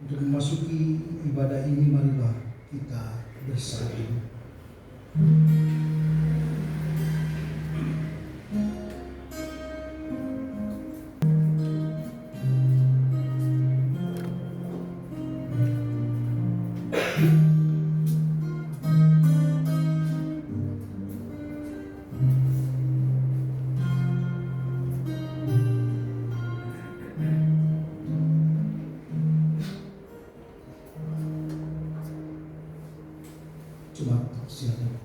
Untuk memasuki ibadah ini, marilah kita bersatu. Coba silakan.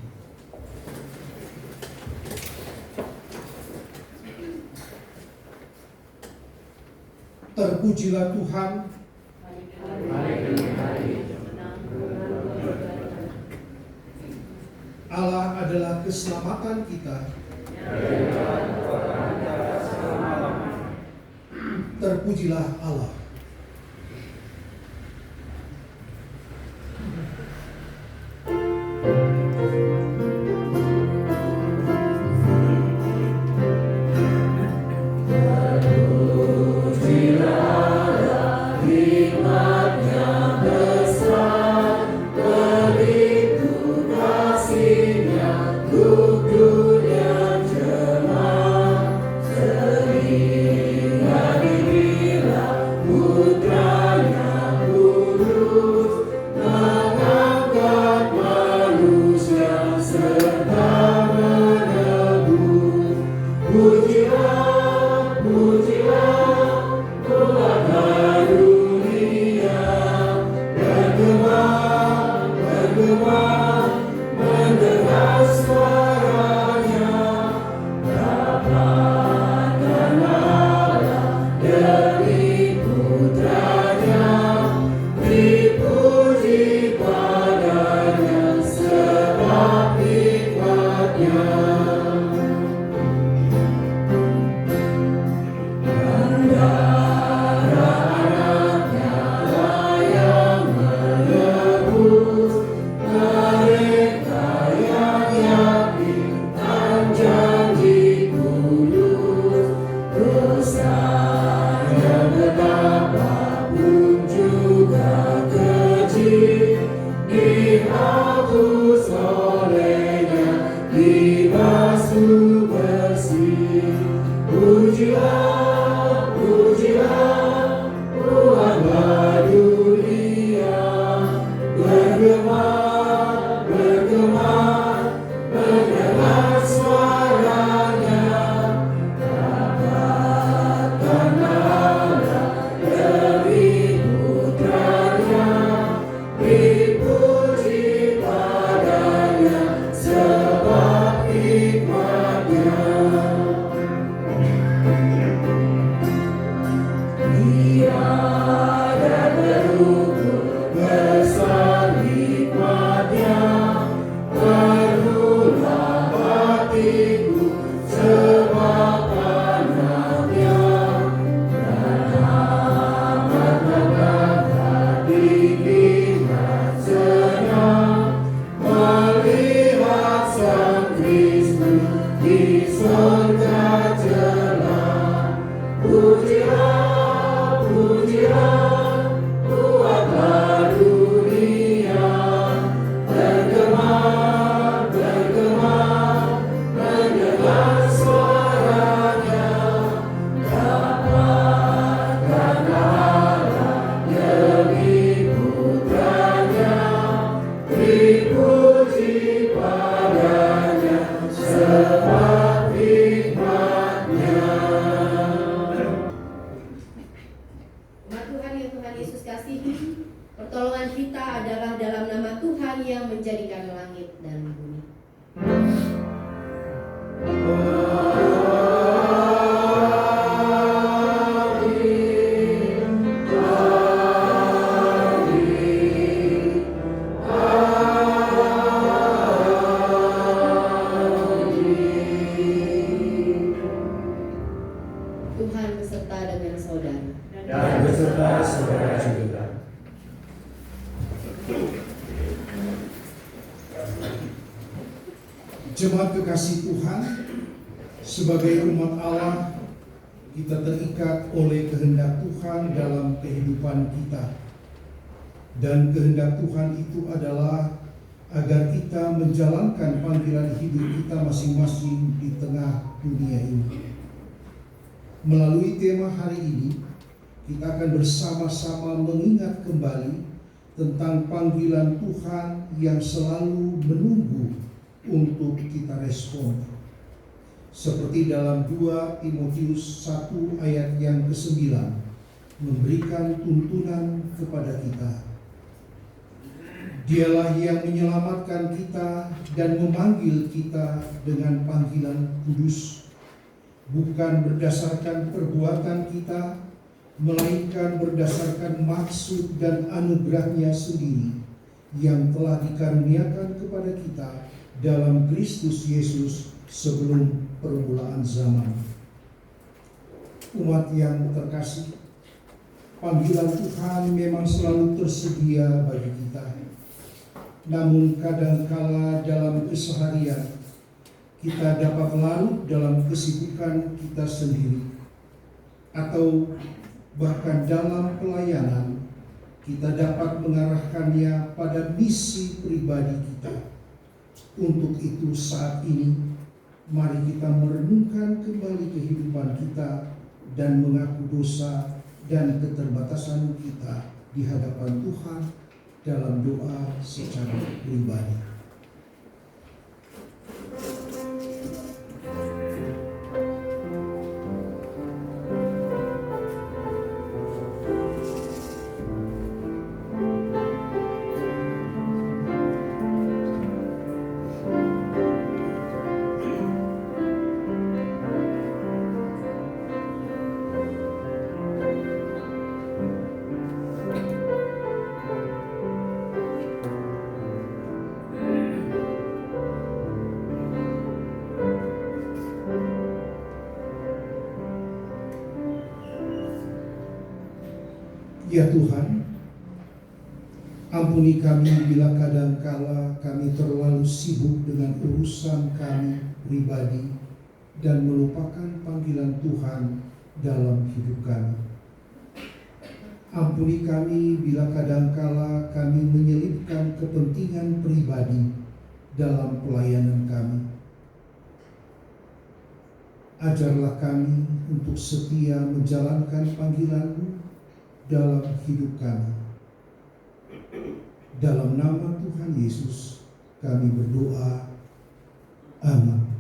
Terpujilah Tuhan. Allah adalah keselamatan kita. Terpujilah Allah. Jemaat kekasih Tuhan, sebagai umat Allah, kita terikat oleh kehendak Tuhan dalam kehidupan kita. Dan kehendak Tuhan itu adalah agar kita menjalankan panggilan hidup kita masing-masing di tengah dunia ini. Melalui tema hari ini, kita akan bersama-sama mengingat kembali tentang panggilan Tuhan yang selalu menunggu untuk kita respon. Seperti dalam 2 Timotius 1 ayat yang ke-9 memberikan tuntunan kepada kita. Dialah yang menyelamatkan kita dan memanggil kita dengan panggilan kudus, bukan berdasarkan perbuatan kita, melainkan berdasarkan maksud dan anugerahnya sendiri yang telah dikaruniakan kepada kita dalam Kristus Yesus sebelum permulaan zaman. Umat yang terkasih, panggilan Tuhan memang selalu tersedia bagi kita. Namun kadangkala dalam keseharian kita dapat larut dalam kesibukan kita sendiri, atau bahkan dalam pelayanan kita dapat mengarahkannya pada misi pribadi kita. Untuk itu saat ini mari kita merenungkan kembali kehidupan kita dan mengaku dosa dan keterbatasan kita di hadapan Tuhan dalam doa secara pribadi. Ya Tuhan, ampuni kami bila kadangkala kami terlalu sibuk dengan urusan kami pribadi dan melupakan panggilan Tuhan dalam hidup kami. Ampuni kami bila kadangkala kami menyelipkan kepentingan pribadi dalam pelayanan kami. Ajarlah kami untuk setia menjalankan panggilan-Mu dalam hidup kami. Dalam nama Tuhan Yesus kami berdoa. Amin.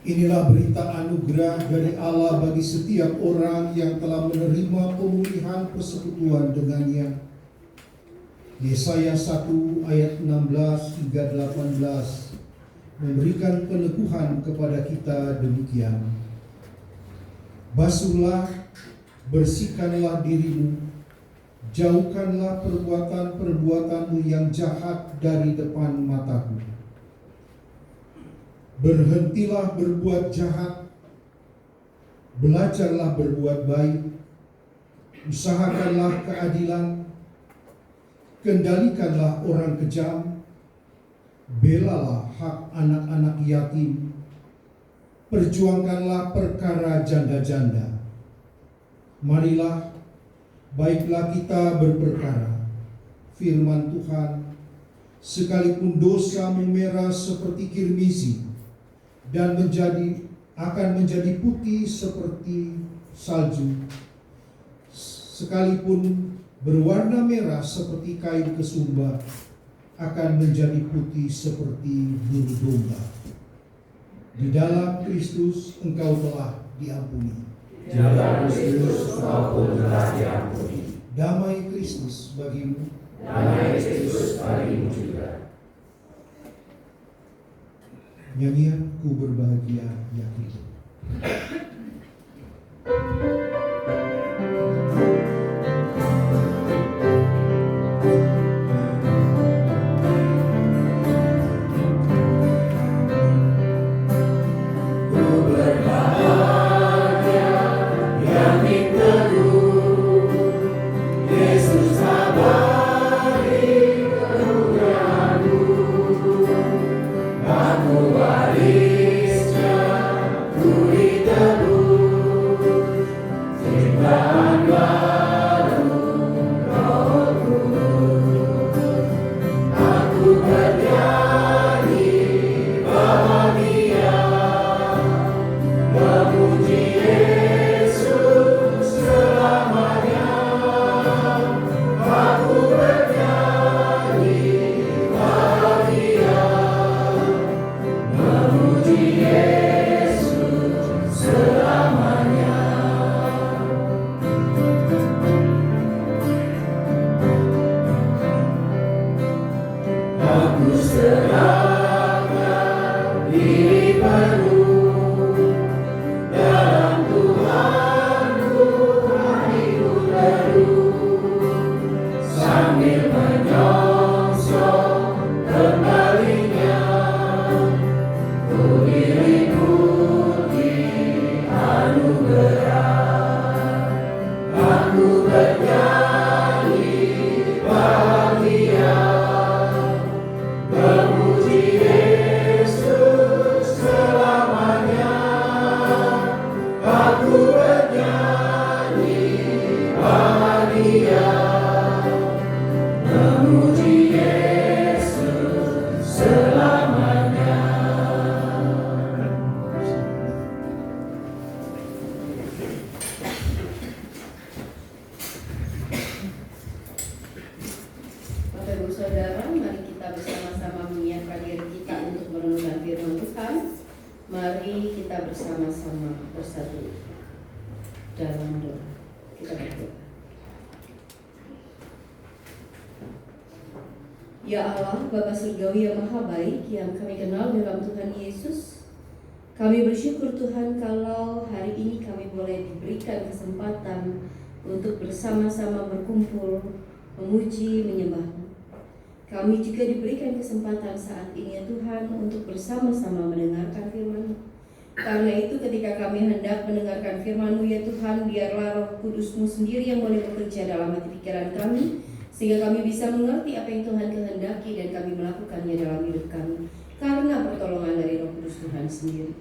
Inilah berita anugerah dari Allah bagi setiap orang yang telah menerima pemulihan persekutuan dengannya. Yesaya 1 ayat 16 hingga 18 memberikan peneguhan kepada kita demikian. Basuhlah, bersihkanlah dirimu, jauhkanlah perbuatan-perbuatanmu yang jahat dari depan mataku. Berhentilah berbuat jahat, belajarlah berbuat baik, usahakanlah keadilan, kendalikanlah orang kejam, belalah hak anak-anak yatim, perjuangkanlah perkara janda-janda. Marilah, baiklah kita berperkara, firman Tuhan, sekalipun dosa memerah seperti kirmizi, dan akan menjadi putih seperti salju, sekalipun berwarna merah seperti kain kesumba, akan menjadi putih seperti bulu domba. Di dalam Kristus engkau telah diampuni. Di dalam Kristus engkau pun telah diampuni. Damai Kristus bagimu. Damai Kristus bagimu juga. Nyanyian Ku Berbahagia Yakin. Aku warisnya, ku ditemukan. Mari kita bersama-sama bersatu dalam doa. Kita berdoa. Ya Allah, Bapa Surgawi yang Maha Baik yang kami kenal dalam Tuhan Yesus, kami bersyukur Tuhan kalau hari ini kami boleh diberikan kesempatan untuk bersama-sama berkumpul, memuji, menyembah. Kami juga diberikan kesempatan saat ini ya Tuhan untuk bersama-sama mendengarkan firman-Mu. Karena itu ketika kami hendak mendengarkan firman-Mu ya Tuhan, biarlah Roh Kudus-Mu sendiri yang boleh bekerja dalam hati pikiran kami, sehingga kami bisa mengerti apa yang Tuhan kehendaki dan kami melakukannya dalam hidup kami. Karena pertolongan dari Roh Kudus Tuhan sendiri.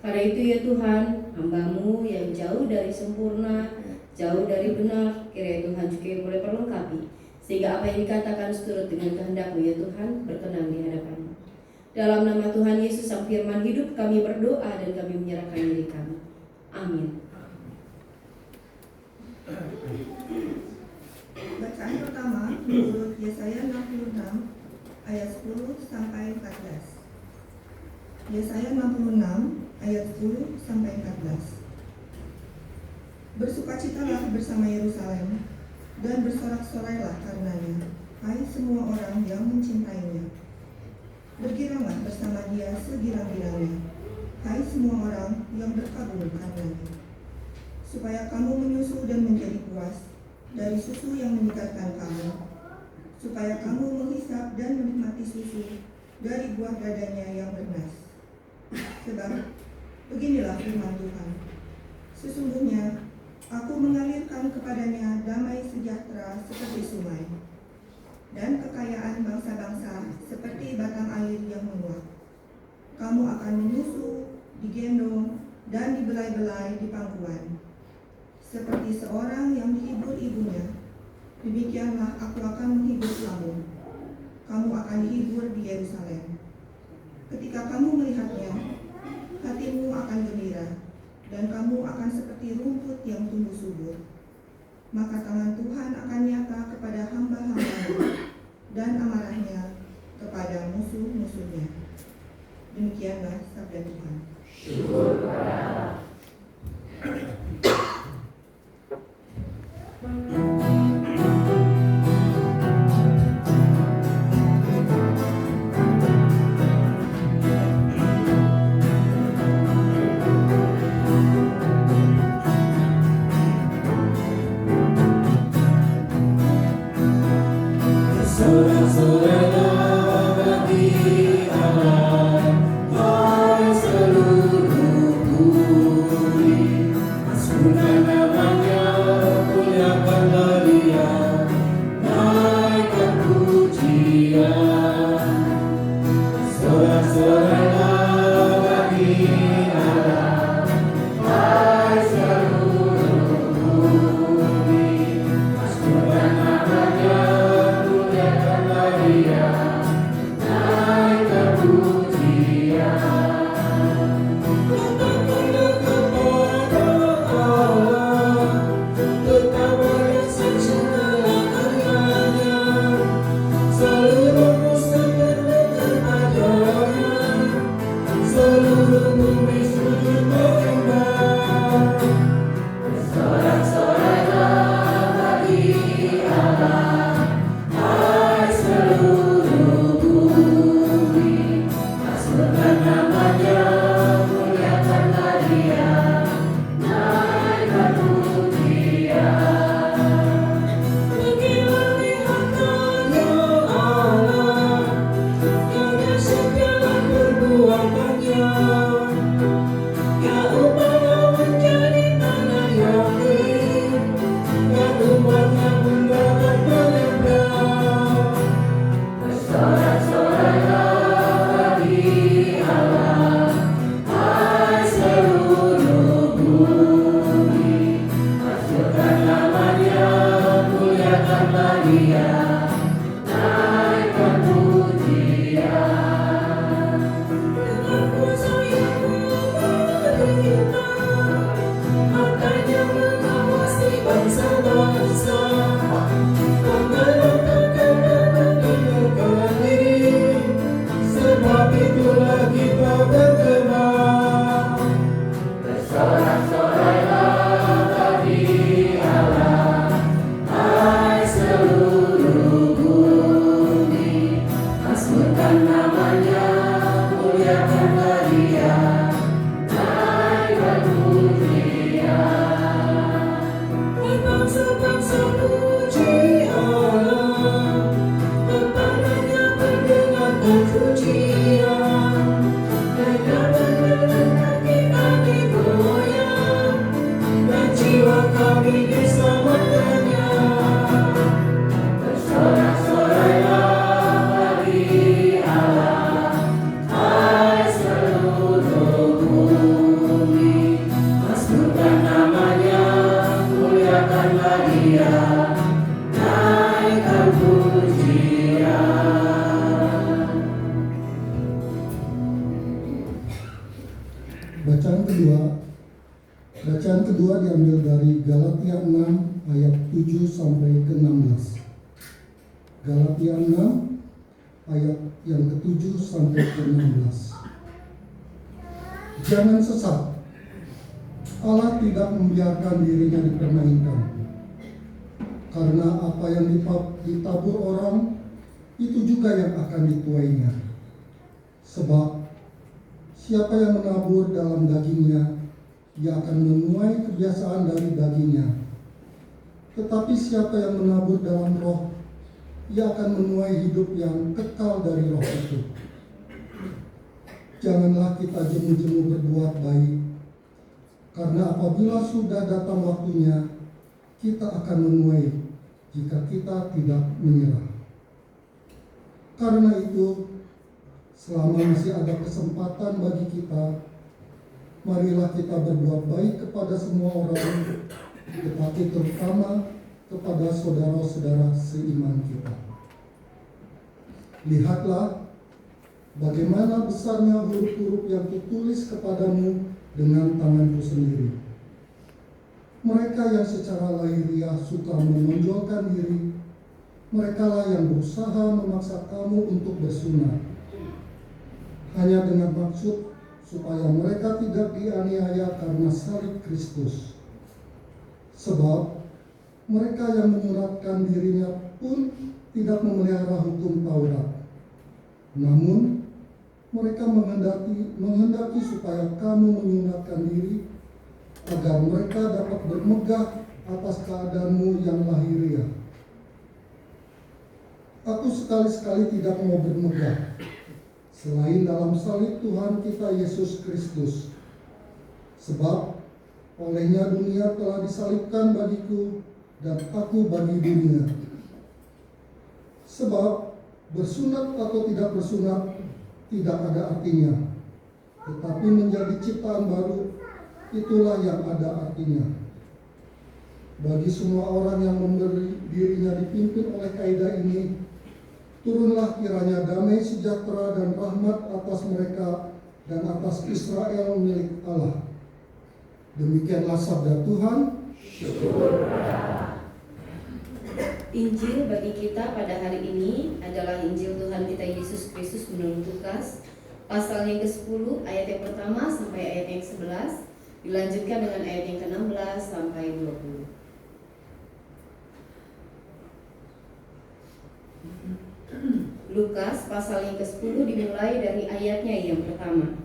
Karena itu ya Tuhan, hamba-Mu yang jauh dari sempurna, jauh dari benar, kiranya Tuhan juga yang boleh perlengkapi, sehingga apa yang dikatakan seturut dengan kehendak-Mu ya Tuhan berkenan di hadapan-Mu. Dalam nama Tuhan Yesus Sang Firman hidup, kami berdoa dan kami menyerahkan diri kami. Amin. Bacaan pertama menurut Yesaya 66 ayat 10 sampai 14. Yesaya 66 ayat 10 sampai 14. Bersukacitalah bersama Yerusalem dan bersorak-sorailah karenanya, hai semua orang yang mencintainya. Bergiranglah bersama dia segirang-girangnya, hai semua orang yang berkabung karenanya. Supaya kamu menyusu dan menjadi puas dari susu yang menyegarkan kamu, supaya kamu menghisap dan menikmati susu dari buah dadanya yang bernas. Sebab beginilah firman Tuhan, sesungguhnya aku mengalirkan kepadanya damai sejahtera seperti sungai, dan kekayaan bangsa-bangsa seperti batang air yang menguap. Kamu akan menyusu, digendong, dan dibelai-belai di pangkuan. Seperti seorang yang menghibur ibunya, demikianlah aku akan menghibur kamu. Kamu akan dihibur di Yerusalem. Ketika kamu melihatnya, hatimu akan gembira, dan kamu akan seperti rumput yang tumbuh subur. Maka tangan Tuhan akan nyata kepada hamba-hambanya, dan amarahnya kepada musuh-musuhnya. Demikianlah sabda Tuhan. Syukur kepada Allah. Sorak-soraklah bagi Allah, hai seluruh Bacaan kedua diambil dari Galatia 6 ayat 7 sampai ke 16. Galatia 6 ayat yang ke-7 sampai ke 16. Jangan sesat. Allah tidak membiarkan dirinya dipermainkan. Karena apa yang ditabur orang, itu juga yang akan dituainya. Sebab siapa yang menabur dalam dagingnya, ia akan menuai kebiasaan dari dagingnya. Tetapi siapa yang menabur dalam roh, ia akan menuai hidup yang kekal dari roh itu. Janganlah kita jemu-jemu berbuat baik, karena apabila sudah datang waktunya, kita akan menuai jika kita tidak menyerah. Karena itu, selama masih ada kesempatan bagi kita, marilah kita berbuat baik kepada semua orang, tetapi terutama kepada saudara-saudara seiman kita. Lihatlah bagaimana besarnya huruf-huruf yang kutulis kepadamu dengan tanganku sendiri. Mereka yang secara lahiriah suka menonjolkan diri, merekalah yang berusaha memaksa kamu untuk bersunat, hanya dengan maksud supaya mereka tidak dianiaya karena salib Kristus. Sebab mereka yang menyunatkan dirinya pun tidak memelihara hukum Taurat. Namun mereka menghendaki supaya kamu menyunatkan diri, agar mereka dapat bermegah atas keadaanmu yang lahiriah. Aku sekali-sekali tidak mau bermegah selain dalam salib Tuhan kita Yesus Kristus. Sebab olehnya dunia telah disalibkan bagiku dan aku bagi dunia. Sebab bersunat atau tidak bersunat tidak ada artinya, tetapi menjadi ciptaan baru, itulah yang ada artinya. Bagi semua orang yang memberi dirinya dipimpin oleh kaidah ini, turunlah kiranya damai sejahtera dan rahmat atas mereka dan atas Israel milik Allah. Demikianlah sabda Tuhan. Injil bagi kita pada hari ini adalah Injil Tuhan kita Yesus Kristus menurut Lukas, pasal yang ke-10 ayat yang pertama sampai ayat yang ke-11, dilanjutkan dengan ayat yang ke-16 sampai 20. Lukas pasal yang ke-10 dimulai dari ayatnya yang pertama.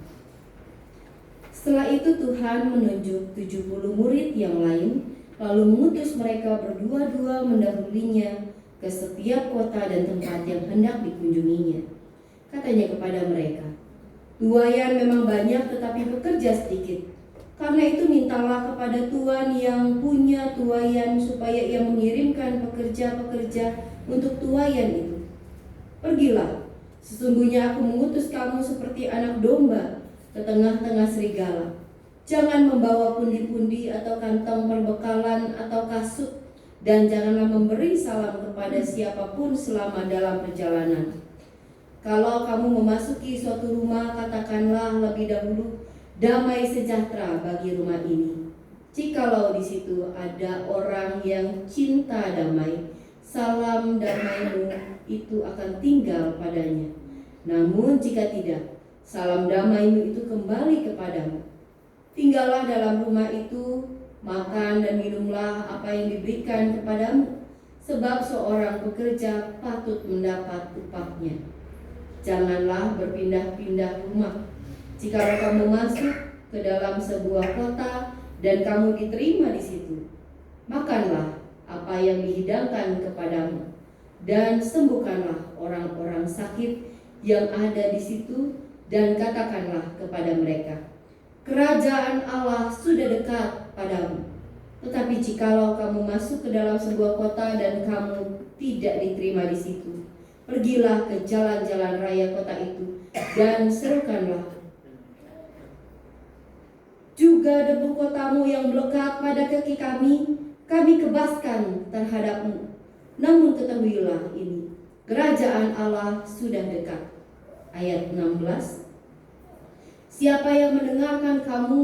Setelah itu Tuhan menunjuk 70 murid yang lain, lalu mengutus mereka berdua-dua mendahulinya ke setiap kota dan tempat yang hendak dikunjunginya. Katanya kepada mereka, "Tuaian memang banyak tetapi pekerja sedikit. Karena itu mintalah kepada Tuhan yang punya tuaian supaya ia mengirimkan pekerja-pekerja untuk tuaian itu. Pergilah, sesungguhnya aku mengutus kamu seperti anak domba ke tengah-tengah serigala. Jangan membawa pundi-pundi atau kantong perbekalan atau kasut, dan janganlah memberi salam kepada siapapun selama dalam perjalanan. Kalau kamu memasuki suatu rumah, katakanlah lebih dahulu, damai sejahtera bagi rumah ini. Jikalau di situ ada orang yang cinta damai, salam damaimu itu akan tinggal padanya. Namun jika tidak, salam damaimu itu kembali kepadamu. Tinggallah dalam rumah itu, makan dan minumlah apa yang diberikan kepadamu, sebab seorang pekerja patut mendapat upahnya. Janganlah berpindah-pindah rumah. Jika kamu masuk ke dalam sebuah kota dan kamu diterima di situ, makanlah apa yang dihidangkan kepadamu, dan sembuhkanlah orang-orang sakit yang ada di situ, dan katakanlah kepada mereka, kerajaan Allah sudah dekat padamu. Tetapi jikalau kamu masuk ke dalam sebuah kota dan kamu tidak diterima di situ, pergilah ke jalan-jalan raya kota itu dan serukanlah juga debu kotamu yang melekat pada kaki kami kebaskan terhadapmu. Namun ketahuilah ini, kerajaan Allah sudah dekat. Ayat 16. Siapa yang mendengarkan kamu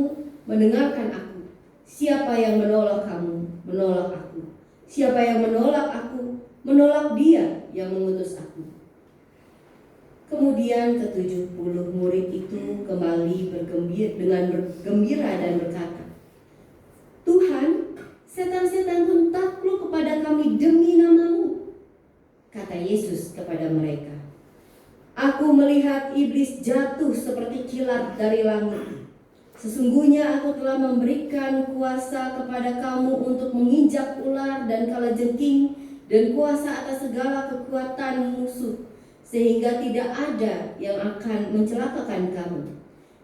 mendengarkan aku. Siapa yang menolak kamu, menolak aku. Siapa yang menolak aku, menolak Dia yang mengutus aku. Kemudian ke-70 murid itu kembali bergembira dan berkata, Tuhan, setan-setan pun takluk kepada kami demi nama-Mu. Kata Yesus kepada mereka, Aku melihat iblis jatuh seperti kilat dari langit. Sesungguhnya aku telah memberikan kuasa kepada kamu untuk menginjak ular dan kalajengking dan kuasa atas segala kekuatan musuh, sehingga tidak ada yang akan mencelakakan kamu.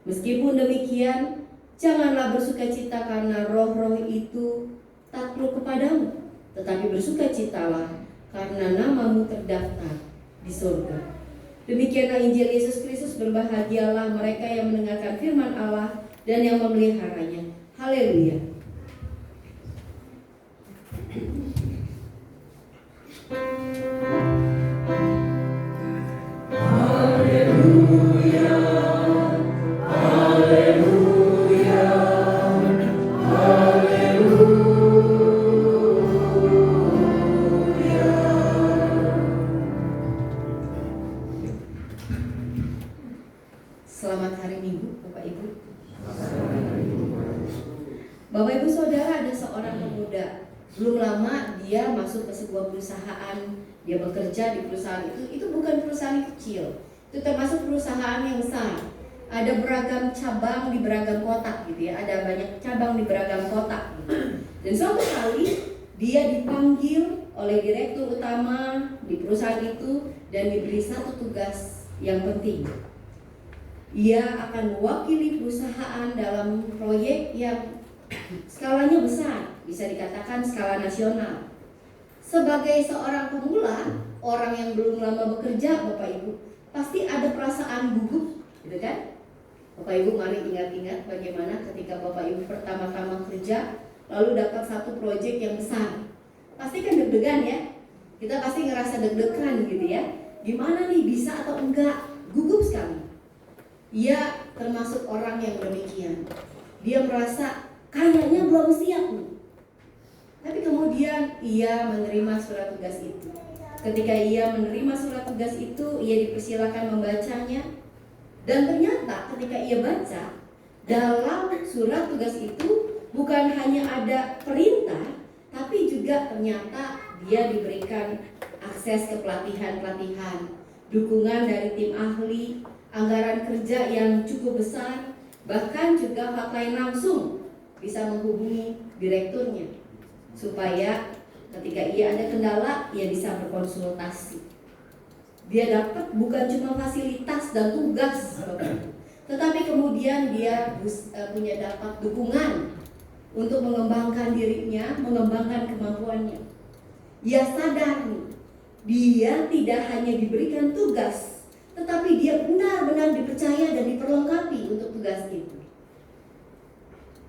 Meskipun demikian, janganlah bersukacita karena roh-roh itu takluk kepadamu, tetapi bersukacitalah karena namamu terdaftar di surga. Demikianlah Injil Yesus Kristus. Berbahagialah mereka yang mendengarkan firman Allah dan yang memeliharanya. Haleluya. Selamat hari Minggu, Bapak Ibu. Bapak Ibu Saudara, ada seorang pemuda. Belum lama dia masuk ke sebuah perusahaan. Dia bekerja di perusahaan itu. Itu bukan perusahaan kecil. Itu termasuk perusahaan yang besar. Ada beragam cabang di beragam kota gitu ya. Ada banyak cabang di beragam kota gitu. Dan suatu kali dia dipanggil oleh direktur utama di perusahaan itu dan diberi satu tugas yang penting. Ia akan mewakili perusahaan dalam proyek yang skalanya besar, bisa dikatakan skala nasional. Sebagai seorang pemula, orang yang belum lama bekerja, Bapak Ibu, pasti ada perasaan gugup, gitu kan? Bapak Ibu mari ingat-ingat bagaimana ketika Bapak Ibu pertama-tama kerja, lalu dapat satu proyek yang besar. Pasti kan deg-degan ya? Kita pasti ngerasa deg-degan gitu ya. Gimana nih, bisa atau enggak? Gugup sekali. Ia termasuk orang yang demikian. Dia merasa kayaknya belum siap nih. Tapi kemudian ia menerima surat tugas itu. Ketika ia menerima surat tugas itu, ia dipersilakan membacanya. Dan ternyata ketika ia baca, dalam surat tugas itu bukan hanya ada perintah, tapi juga ternyata dia diberikan akses ke pelatihan-pelatihan, dukungan dari tim ahli, anggaran kerja yang cukup besar, bahkan juga hotline langsung bisa menghubungi direkturnya supaya ketika ia ada kendala ia bisa berkonsultasi. Dia dapat bukan cuma fasilitas dan tugas, tetapi kemudian dia punya dapat dukungan untuk mengembangkan dirinya, mengembangkan kemampuannya. Ia sadar nih, dia tidak hanya diberikan tugas, tetapi dia benar-benar dipercaya dan diperlengkapi untuk tugas itu.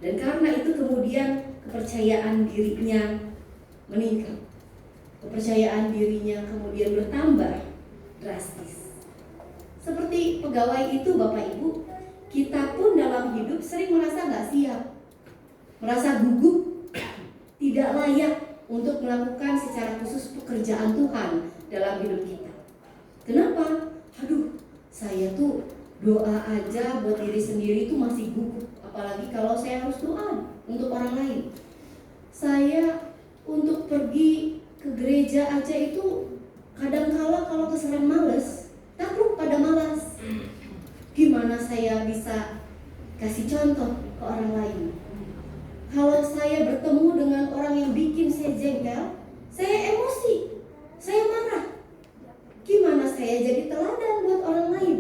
Dan karena itu kemudian kepercayaan dirinya meningkat. Kepercayaan dirinya kemudian bertambah drastis. Seperti pegawai itu Bapak Ibu, kita pun dalam hidup sering merasa gak siap, merasa gugup, tidak layak untuk melakukan secara khusus pekerjaan Tuhan dalam hidup kita. Kenapa? Aduh, saya tuh doa aja buat diri sendiri tuh masih gugup. Apalagi kalau saya harus doa untuk orang lain. Saya untuk pergi ke gereja aja itu kadang-kala kalau keseran males, takluk pada malas. Gimana saya bisa kasih contoh ke orang lain? Kalau saya bertemu dengan orang yang bikin saya jengkel, saya emosi, saya marah. Gimana saya jadi teladan buat orang lain?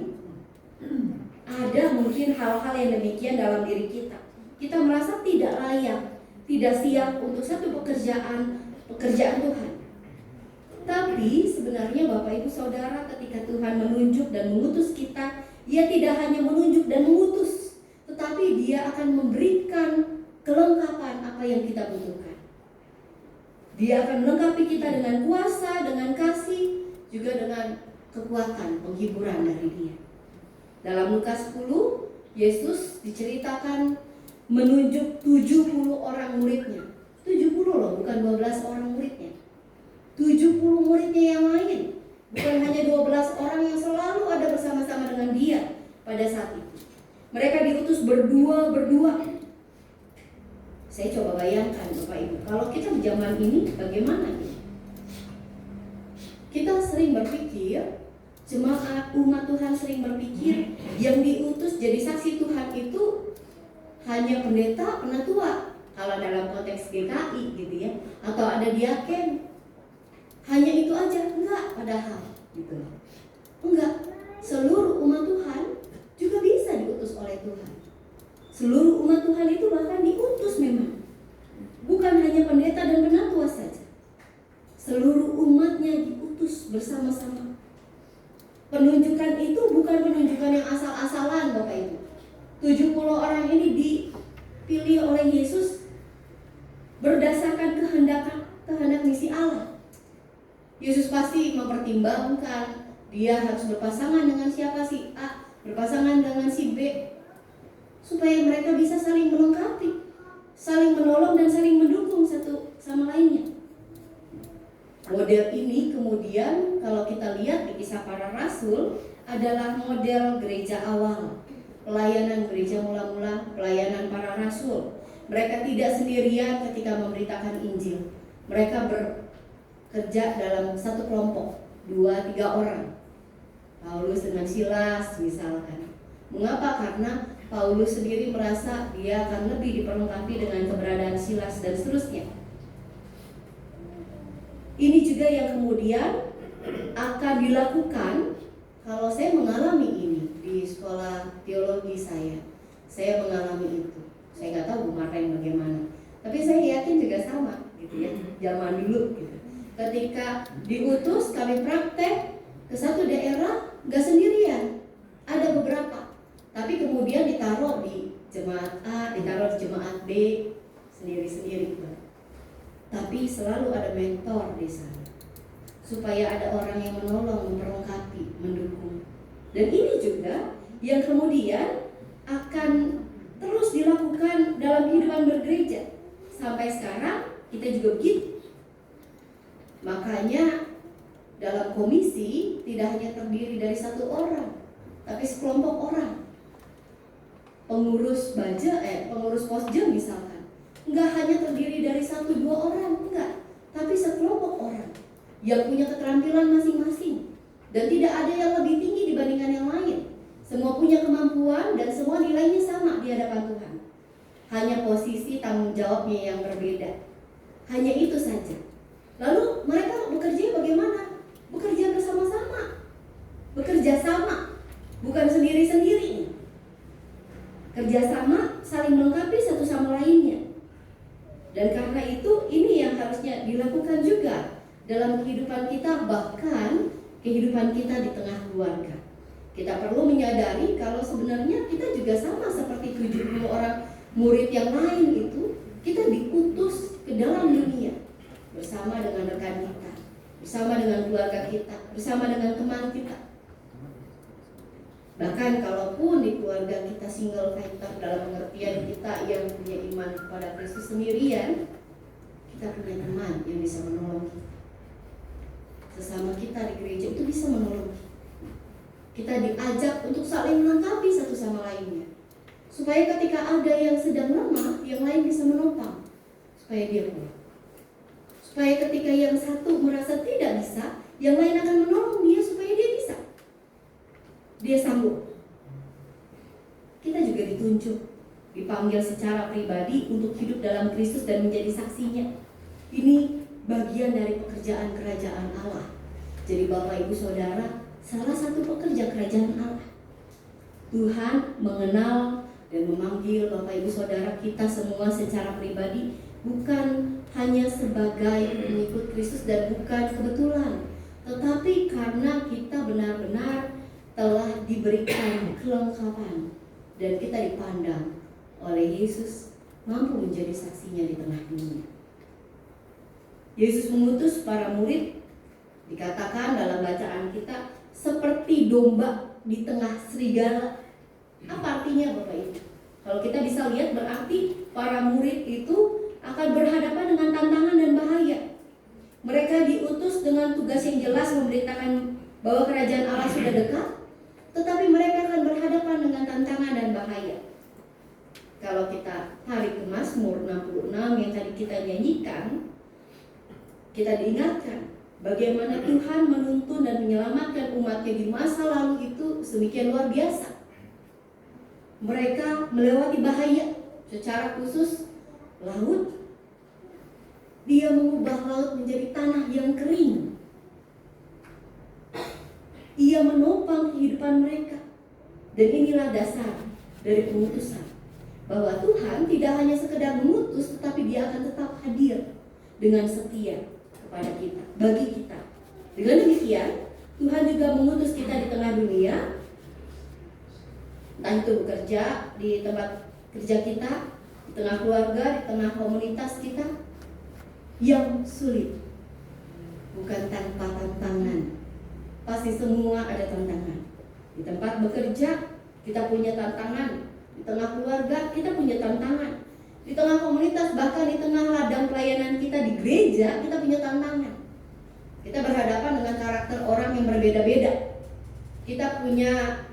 Ada mungkin hal-hal yang demikian dalam diri kita. Kita merasa tidak layak, tidak siap untuk satu pekerjaan Tuhan. Tapi sebenarnya Bapak Ibu Saudara, ketika Tuhan menunjuk dan mengutus kita, Ia tidak hanya menunjuk dan mengutus, tetapi Dia akan memberikan kelengkapan apa yang kita butuhkan. Dia akan melengkapi kita dengan kuasa, dengan kasih, juga dengan kekuatan, penghiburan dari Dia. Dalam Lukas 10, Yesus diceritakan menunjuk 70 orang muridnya. 70 loh, bukan 12 orang muridnya. 70 muridnya yang lain. Bukan hanya 12 orang yang selalu ada bersama-sama dengan dia pada saat itu. Mereka diutus berdua. Saya coba bayangkan Bapak Ibu, kalau kita di zaman ini bagaimana ini? Kita sering berpikir, jemaat umat Tuhan sering berpikir yang diutus jadi saksi Tuhan itu hanya pendeta, penatua. Kalau dalam konteks GKI gitu ya, atau ada diaken. Hanya itu aja, enggak padahal gitu. Enggak, seluruh umat Tuhan juga bisa diutus oleh Tuhan. Seluruh umat Tuhan itu bahkan diutus memang. Bukan hanya pendeta dan penatua saja. Seluruh umatnya diutus bersama-sama. Penunjukan itu bukan penunjukan yang asal-asalan Bapak Ibu. 70 orang ini dipilih oleh Yesus berdasarkan kehendak misi Allah. Yesus pasti mempertimbangkan dia harus berpasangan dengan siapa, si A, berpasangan dengan si B, supaya mereka bisa saling melengkapi, saling menolong dan saling mendukung satu sama lainnya. Model ini kemudian kalau kita lihat di Kisah Para Rasul adalah model gereja awal, pelayanan gereja mula-mula, pelayanan para rasul. Mereka tidak sendirian ketika memberitakan Injil. Mereka bekerja dalam satu kelompok, 2-3 orang. Paulus dengan Silas misalkan. Mengapa? Karena Paulus sendiri merasa dia akan lebih diperlengkapi dengan keberadaan Silas dan seterusnya. Ini juga yang kemudian akan dilakukan kalau saya mengalami ini di sekolah teologi saya. Saya mengalami itu. Saya nggak tahu Bu Marta yang bagaimana. Tapi saya yakin juga sama gitu ya. Zaman dulu gitu. Ketika diutus kami praktek ke satu daerah nggak sendirian. Ada beberapa. Tapi kemudian ditaruh di jemaat A, ditaruh di jemaat B, sendiri-sendiri. Tapi selalu ada mentor di sana, supaya ada orang yang menolong, memperlengkapi, mendukung. Dan ini juga yang kemudian akan terus dilakukan dalam kehidupan bergereja. Sampai sekarang kita juga begitu. Makanya dalam komisi tidak hanya terdiri dari satu orang, tapi sekelompok orang. Pengurus pengurus posjem misalkan, enggak hanya terdiri dari 1-2 orang, enggak, tapi sekelompok orang yang punya keterampilan masing-masing dan tidak ada yang lebih tinggi dibandingkan yang lain. Semua punya kemampuan dan semua nilainya sama di hadapan Tuhan. Hanya posisi tanggung jawabnya yang berbeda. Hanya itu saja. Lalu mereka bekerja bagaimana? Bekerja bersama-sama, bekerja sama, bukan sendiri-sendiri. Kerjasama, saling melengkapi satu sama lainnya. Dan karena itu ini yang harusnya dilakukan juga dalam kehidupan kita, bahkan kehidupan kita di tengah keluarga. Kita perlu menyadari kalau sebenarnya kita juga sama seperti 70 orang murid yang lain itu. Kita diutus ke dalam dunia bersama dengan rekan kita, bersama dengan keluarga kita, bersama dengan teman kita. Bahkan kalaupun di keluarga kita single fighter dalam pengertian kita yang punya iman kepada Kristus sendirian, kita punya teman yang bisa menolong kita. Sesama kita di gereja itu bisa menolong kita. Kita diajak untuk saling melengkapi satu sama lainnya, supaya ketika ada yang sedang lemah, yang lain bisa menopang, supaya dia kuat. Supaya ketika yang satu merasa tidak bisa, yang lain akan menolong dia supaya dia bisa. Dia sanggup. Kita juga ditunjuk, dipanggil secara pribadi untuk hidup dalam Kristus dan menjadi saksinya. Ini bagian dari pekerjaan kerajaan Allah. Jadi Bapak Ibu Saudara, salah satu pekerja kerajaan Allah. Tuhan mengenal dan memanggil Bapak Ibu Saudara kita semua secara pribadi, bukan hanya sebagai pengikut Kristus dan bukan kebetulan, tetapi karena kita benar-benar telah diberikan kelengkapan dan kita dipandang oleh Yesus mampu menjadi saksinya di tengah dunia. Yesus mengutus para murid, dikatakan dalam bacaan kita, seperti domba di tengah serigala. Apa artinya Bapak Ibu? Kalau kita bisa lihat berarti para murid itu akan berhadapan dengan tantangan dan bahaya. Mereka diutus dengan tugas yang jelas memberitakan bahwa kerajaan Allah sudah dekat, tetapi mereka akan berhadapan dengan tantangan dan bahaya. Kalau kita tarik ke Mazmur 66 yang tadi kita nyanyikan, kita diingatkan bagaimana Tuhan menuntun dan menyelamatkan umatnya di masa lalu itu sedemikian luar biasa. Mereka melewati bahaya, secara khusus laut. Dia mengubah laut menjadi tanah yang kering. Ia menopang kehidupan mereka. Dan inilah dasar dari pengutusan, bahwa Tuhan tidak hanya sekedar mengutus, tetapi Dia akan tetap hadir dengan setia kepada kita, bagi kita. Dengan demikian, Tuhan juga mengutus kita di tengah dunia, entah itu bekerja di tempat kerja kita, di tengah keluarga, di tengah komunitas kita, yang sulit bukan tanpa tantangan. Pasti semua ada tantangan. Di tempat bekerja kita punya tantangan, di tengah keluarga kita punya tantangan, di tengah komunitas, bahkan di tengah ladang pelayanan kita di gereja kita punya tantangan. Kita berhadapan dengan karakter orang yang berbeda-beda. Kita punya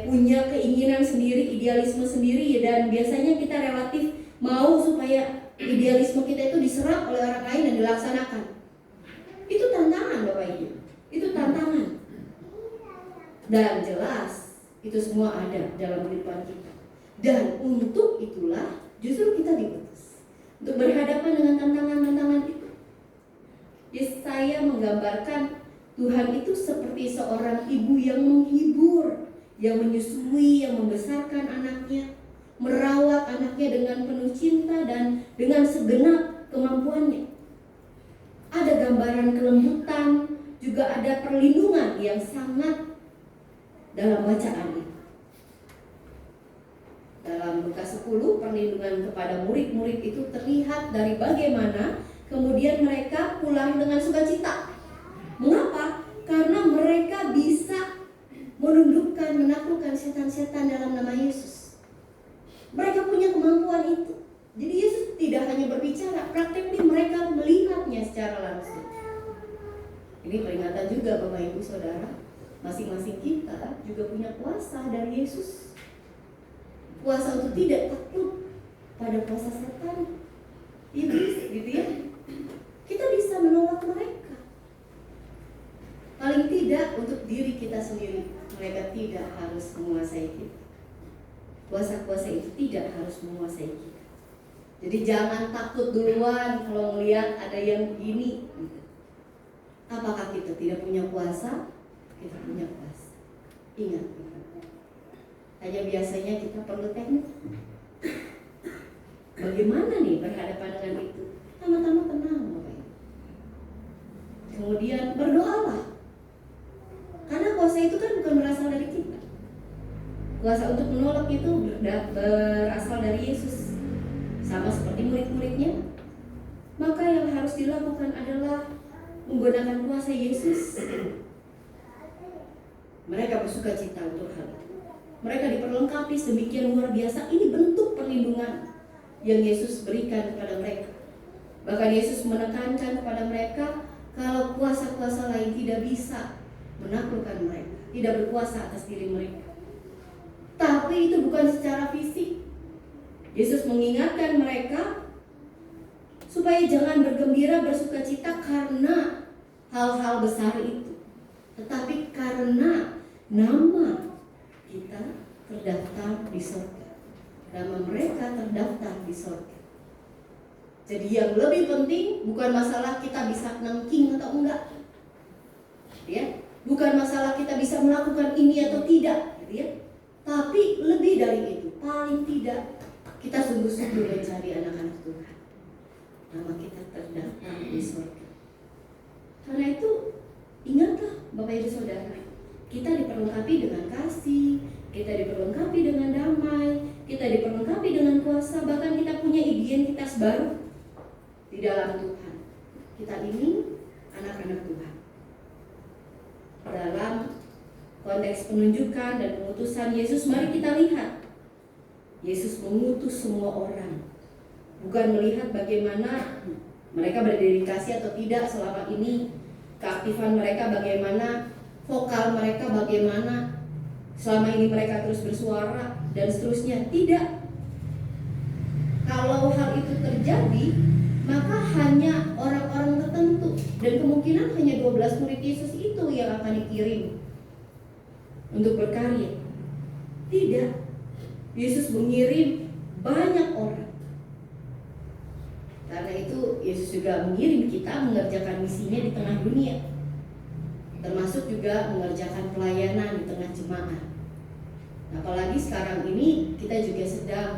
punya keinginan sendiri, idealisme sendiri, dan biasanya kita relatif mau supaya idealisme kita itu diserap oleh orang lain dan dilaksanakan. Itu tantangan, Bapak Ibu. Itu tantangan. Dan jelas itu semua ada dalam kehidupan kita. Dan untuk itulah justru kita diutus untuk berhadapan dengan tantangan-tantangan itu. Yesaya menggambarkan Tuhan itu seperti seorang ibu yang menghibur, yang menyusui, yang membesarkan anaknya, merawat anaknya dengan penuh cinta dan dengan segenap kemampuannya. Ada gambaran kelembutan, juga ada perlindungan yang sangat dalam bacaan ini. Dalam Lukas 10, perlindungan kepada murid-murid itu terlihat dari bagaimana kemudian mereka pulang dengan sukacita. Mengapa? Karena mereka bisa menundukkan, menaklukkan setan-setan dalam nama Yesus. Mereka punya kemampuan itu. Jadi Yesus tidak hanya berbicara, praktiknya mereka melihatnya secara langsung. Ini peringatan juga Bapak Ibu Saudara, masing-masing kita juga punya kuasa dari Yesus. Kuasa untuk tidak takut pada kuasa setan, iblis, gitu ya. Kita bisa menolak mereka. Paling tidak untuk diri kita sendiri, mereka tidak harus menguasai kita. Kuasa-kuasa itu tidak harus menguasai kita. Jadi jangan takut duluan kalau melihat ada yang begini. Apakah kita tidak punya kuasa? Kita punya kuasa. Ingat, hanya biasanya kita perlu teknik. Bagaimana nih berhadapan dengan itu? Pertama-tama tenang, Bapak Ibu. Kemudian berdoalah. Karena kuasa itu kan bukan berasal dari kita. Kuasa untuk menolak itu berasal dari Yesus. Sama seperti murid-muridnya. Maka yang harus dilakukan adalah menggunakan kuasa Yesus. Mereka bersukacita untuk hal itu. Mereka diperlengkapi sedemikian luar biasa. Ini bentuk perlindungan yang Yesus berikan kepada mereka. Bahkan Yesus menekankan kepada mereka kalau kuasa-kuasa lain tidak bisa menaklukkan mereka, tidak berkuasa atas diri mereka. Tapi itu bukan secara fisik. Yesus mengingatkan mereka supaya jangan bergembira, bersukacita karena hal-hal besar itu, tetapi karena nama kita terdaftar di surga, nama mereka terdaftar di surga. Jadi yang lebih penting bukan masalah kita bisa nengking atau enggak, ya, bukan masalah kita bisa melakukan ini atau tidak, gitu ya. Tapi lebih dari itu, paling tidak kita sungguh-sungguh mencari anak-anak Tuhan. Nama kita terdaftar di surga. Karena itu ingatlah Bapak Ibu Saudara, kita diperlengkapi dengan kasih, kita diperlengkapi dengan damai, kita diperlengkapi dengan kuasa, bahkan kita punya identitas baru di dalam Tuhan. Kita ini anak-anak Tuhan. Dalam konteks penunjukan dan pengutusan Yesus, mari kita lihat Yesus mengutus semua orang, bukan melihat bagaimana mereka berdedikasi atau tidak selama ini, keaktifan mereka bagaimana, vokal mereka bagaimana, selama ini mereka terus bersuara dan seterusnya. Tidak. Kalau hal itu terjadi, maka hanya orang-orang tertentu, dan kemungkinan hanya 12 murid Yesus itu yang akan dikirim untuk berkarya. Tidak. Yesus mengirim banyak orang. Karena itu Yesus juga mengirim kita mengerjakan misinya di tengah dunia, termasuk juga mengerjakan pelayanan di tengah jemaat. Apalagi sekarang ini kita juga sedang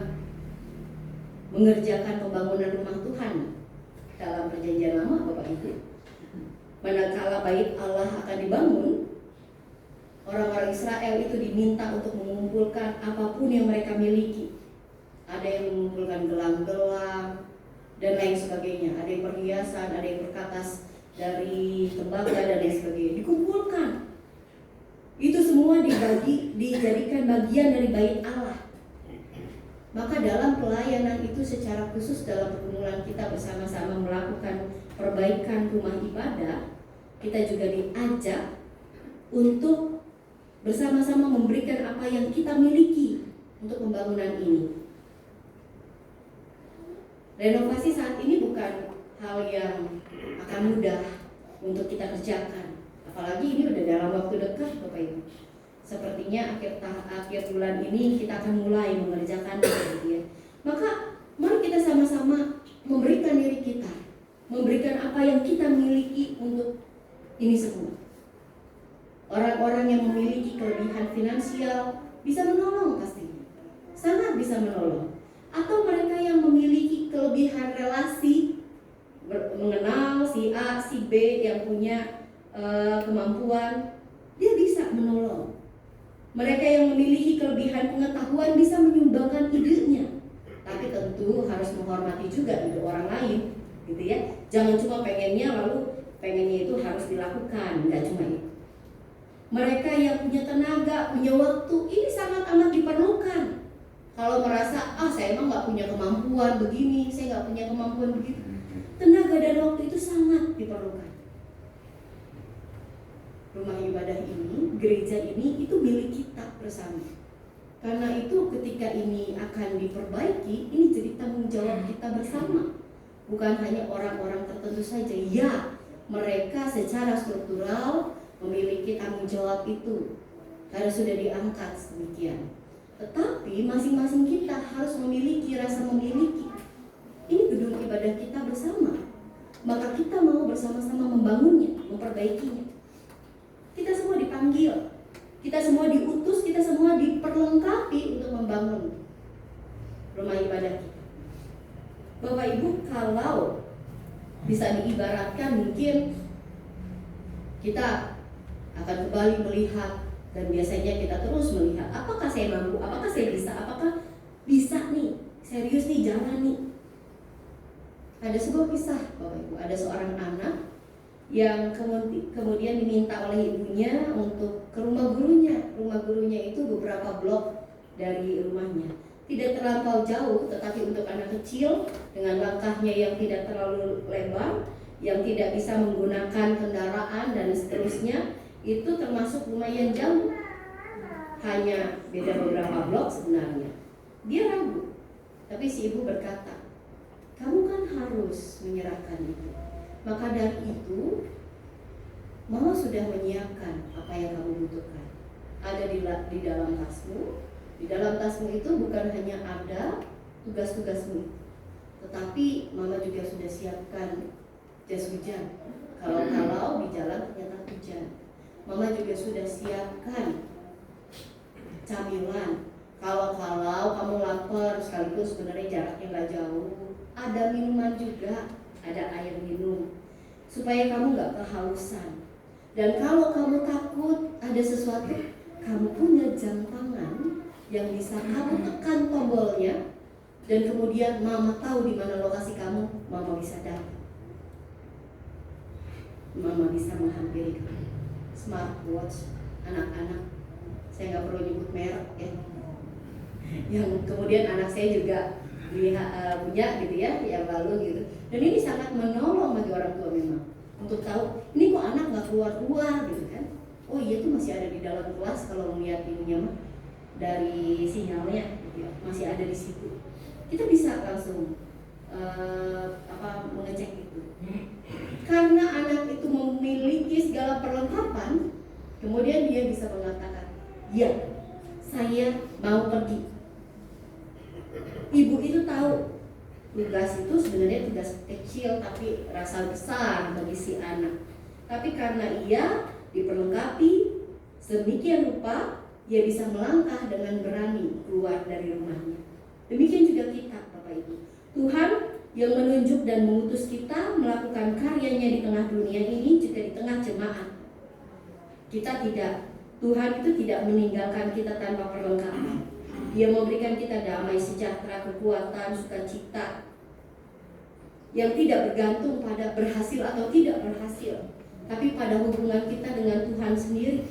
mengerjakan pembangunan rumah Tuhan dalam perjanjian lama, Bapak Ibu. Manakala bait Allah akan dibangun, orang-orang Israel itu diminta untuk mengumpulkan apapun yang mereka miliki. Ada yang mengumpulkan gelang-gelang dan lain sebagainya. Ada yang perhiasan, ada yang berkatas dari tembaga dan lain sebagainya. Dikumpulkan. Itu semua dijadikan bagian dari bait Allah. Maka dalam pelayanan itu secara khusus dalam pergumulan kita bersama-sama melakukan perbaikan rumah ibadah, kita juga diajak untuk bersama-sama memberikan apa yang kita miliki untuk pembangunan ini. Renovasi saat ini bukan hal yang akan mudah untuk kita kerjakan. Apalagi ini udah dalam waktu dekat, Bapak Ibu. Sepertinya akhir bulan ini kita akan mulai mengerjakan gitu ya. Maka mari kita sama-sama memberikan diri kita, memberikan apa yang kita miliki untuk ini semua. Orang-orang yang memiliki kelebihan finansial bisa menolong pastinya, sangat bisa menolong. Atau mereka yang memiliki kelebihan relasi, mengenal si A, si B yang punya kemampuan, dia bisa menolong. Mereka yang memiliki kelebihan pengetahuan bisa menyumbangkan idenya, tapi tentu harus menghormati juga ide orang lain, gitu ya. Jangan cuma pengennya lalu pengennya itu harus dilakukan, nggak cuma itu. Mereka yang punya tenaga, punya waktu, ini sangat amat diperlukan. Kalau merasa saya emang nggak punya kemampuan begini, saya nggak punya kemampuan begitu, tenaga dan waktu itu sangat diperlukan. Rumah ibadah ini, gereja ini itu milik kita bersama. Karena itu ketika ini akan diperbaiki, ini jadi tanggung jawab kita bersama. Bukan hanya orang-orang tertentu saja. Ya, mereka secara struktural memiliki tanggung jawab itu karena sudah diangkat sedemikian. Tetapi masing-masing kita harus memiliki rasa memiliki. Ini gedung ibadah kita bersama. Maka kita mau bersama-sama membangunnya, memperbaikinya. Kita semua dipanggil, kita semua diutus, kita semua diperlengkapi untuk membangun rumah ibadah kita. Bapak Ibu, kalau bisa diibaratkan, mungkin kita akan kembali melihat, dan biasanya kita terus melihat, apakah saya mampu, apakah saya bisa, apakah bisa nih, serius nih, jalan nih. Ada sebuah kisah, Bapak Ibu, ada seorang anak yang kemudian diminta oleh ibunya untuk ke rumah gurunya. Rumah gurunya itu beberapa blok dari rumahnya, tidak terlampau jauh, tetapi untuk anak kecil dengan langkahnya yang tidak terlalu lebar, yang tidak bisa menggunakan kendaraan dan seterusnya, itu termasuk lumayan jauh. Hanya beda beberapa blok sebenarnya. Dia ragu, tapi si ibu berkata, kamu kan harus menyerahkan itu. Maka dari itu, Mama sudah menyiapkan apa yang kamu butuhkan. Ada di dalam tasmu. Di dalam tasmu itu bukan hanya ada tugas-tugasmu, tetapi Mama juga sudah siapkan jas hujan. Kalau di jalan ternyata hujan, Mama juga sudah siapkan camilan. Kalau kamu lapar, sekaligus sebenarnya jaraknya nggak jauh, ada minuman juga. Ada air minum supaya kamu gak kehausan. Dan kalau kamu takut ada sesuatu, kamu punya jam tangan yang bisa kamu tekan tombolnya, dan kemudian Mama tahu di mana lokasi kamu, Mama bisa dapat. Mama bisa menghampiri kamu. Smartwatch anak-anak, saya gak perlu nyebut merek ya. yang kemudian anak saya juga punya gitu ya, yang lalu gitu. Dan ini sangat menolong bagi orang tua memang untuk tahu ini kok anak nggak keluar gitu kan. Oh iya tuh masih ada di dalam kelas, kalau melihat ininya mah dari sinyalnya gitu ya, masih ada di situ. Kita bisa langsung mengecek itu. Karena anak itu memiliki segala perlengkapan, kemudian dia bisa mengatakan, ya, saya mau pergi. Ibu itu tahu tugas itu sebenarnya tugas kecil tapi rasa besar bagi si anak. Tapi karena ia diperlengkapi sedemikian rupa, ia bisa melangkah dengan berani keluar dari rumahnya. Demikian juga kita, Bapak Ibu. Tuhan yang menunjuk dan mengutus kita melakukan karyanya di tengah dunia ini juga di tengah jemaat. Tuhan itu tidak meninggalkan kita tanpa perlengkapan. Dia memberikan kita damai, sejahtera, kekuatan, sukacita yang tidak bergantung pada berhasil atau tidak berhasil, tapi pada hubungan kita dengan Tuhan sendiri.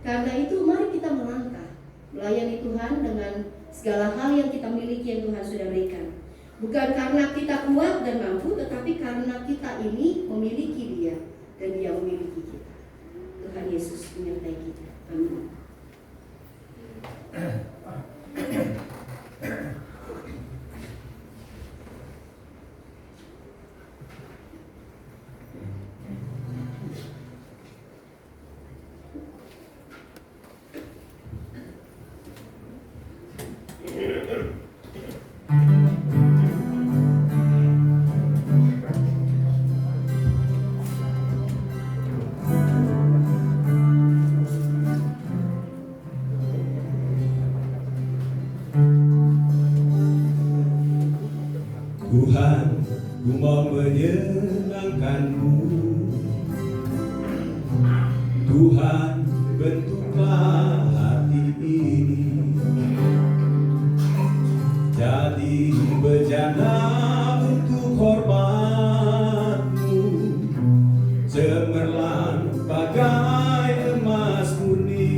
Karena itu mari kita melangkah melayani Tuhan dengan segala hal yang kita miliki yang Tuhan sudah berikan. Bukan karena kita kuat dan mampu, tetapi karena kita ini memiliki Dia dan Dia memiliki kita. Tuhan Yesus menyertai kita. Amin. Tuhan, ku mau menyenangkan-Mu. Tuhan, bentuklah hati ini jadi bejana untuk hormat-Mu, cemerlang bagai emas murni.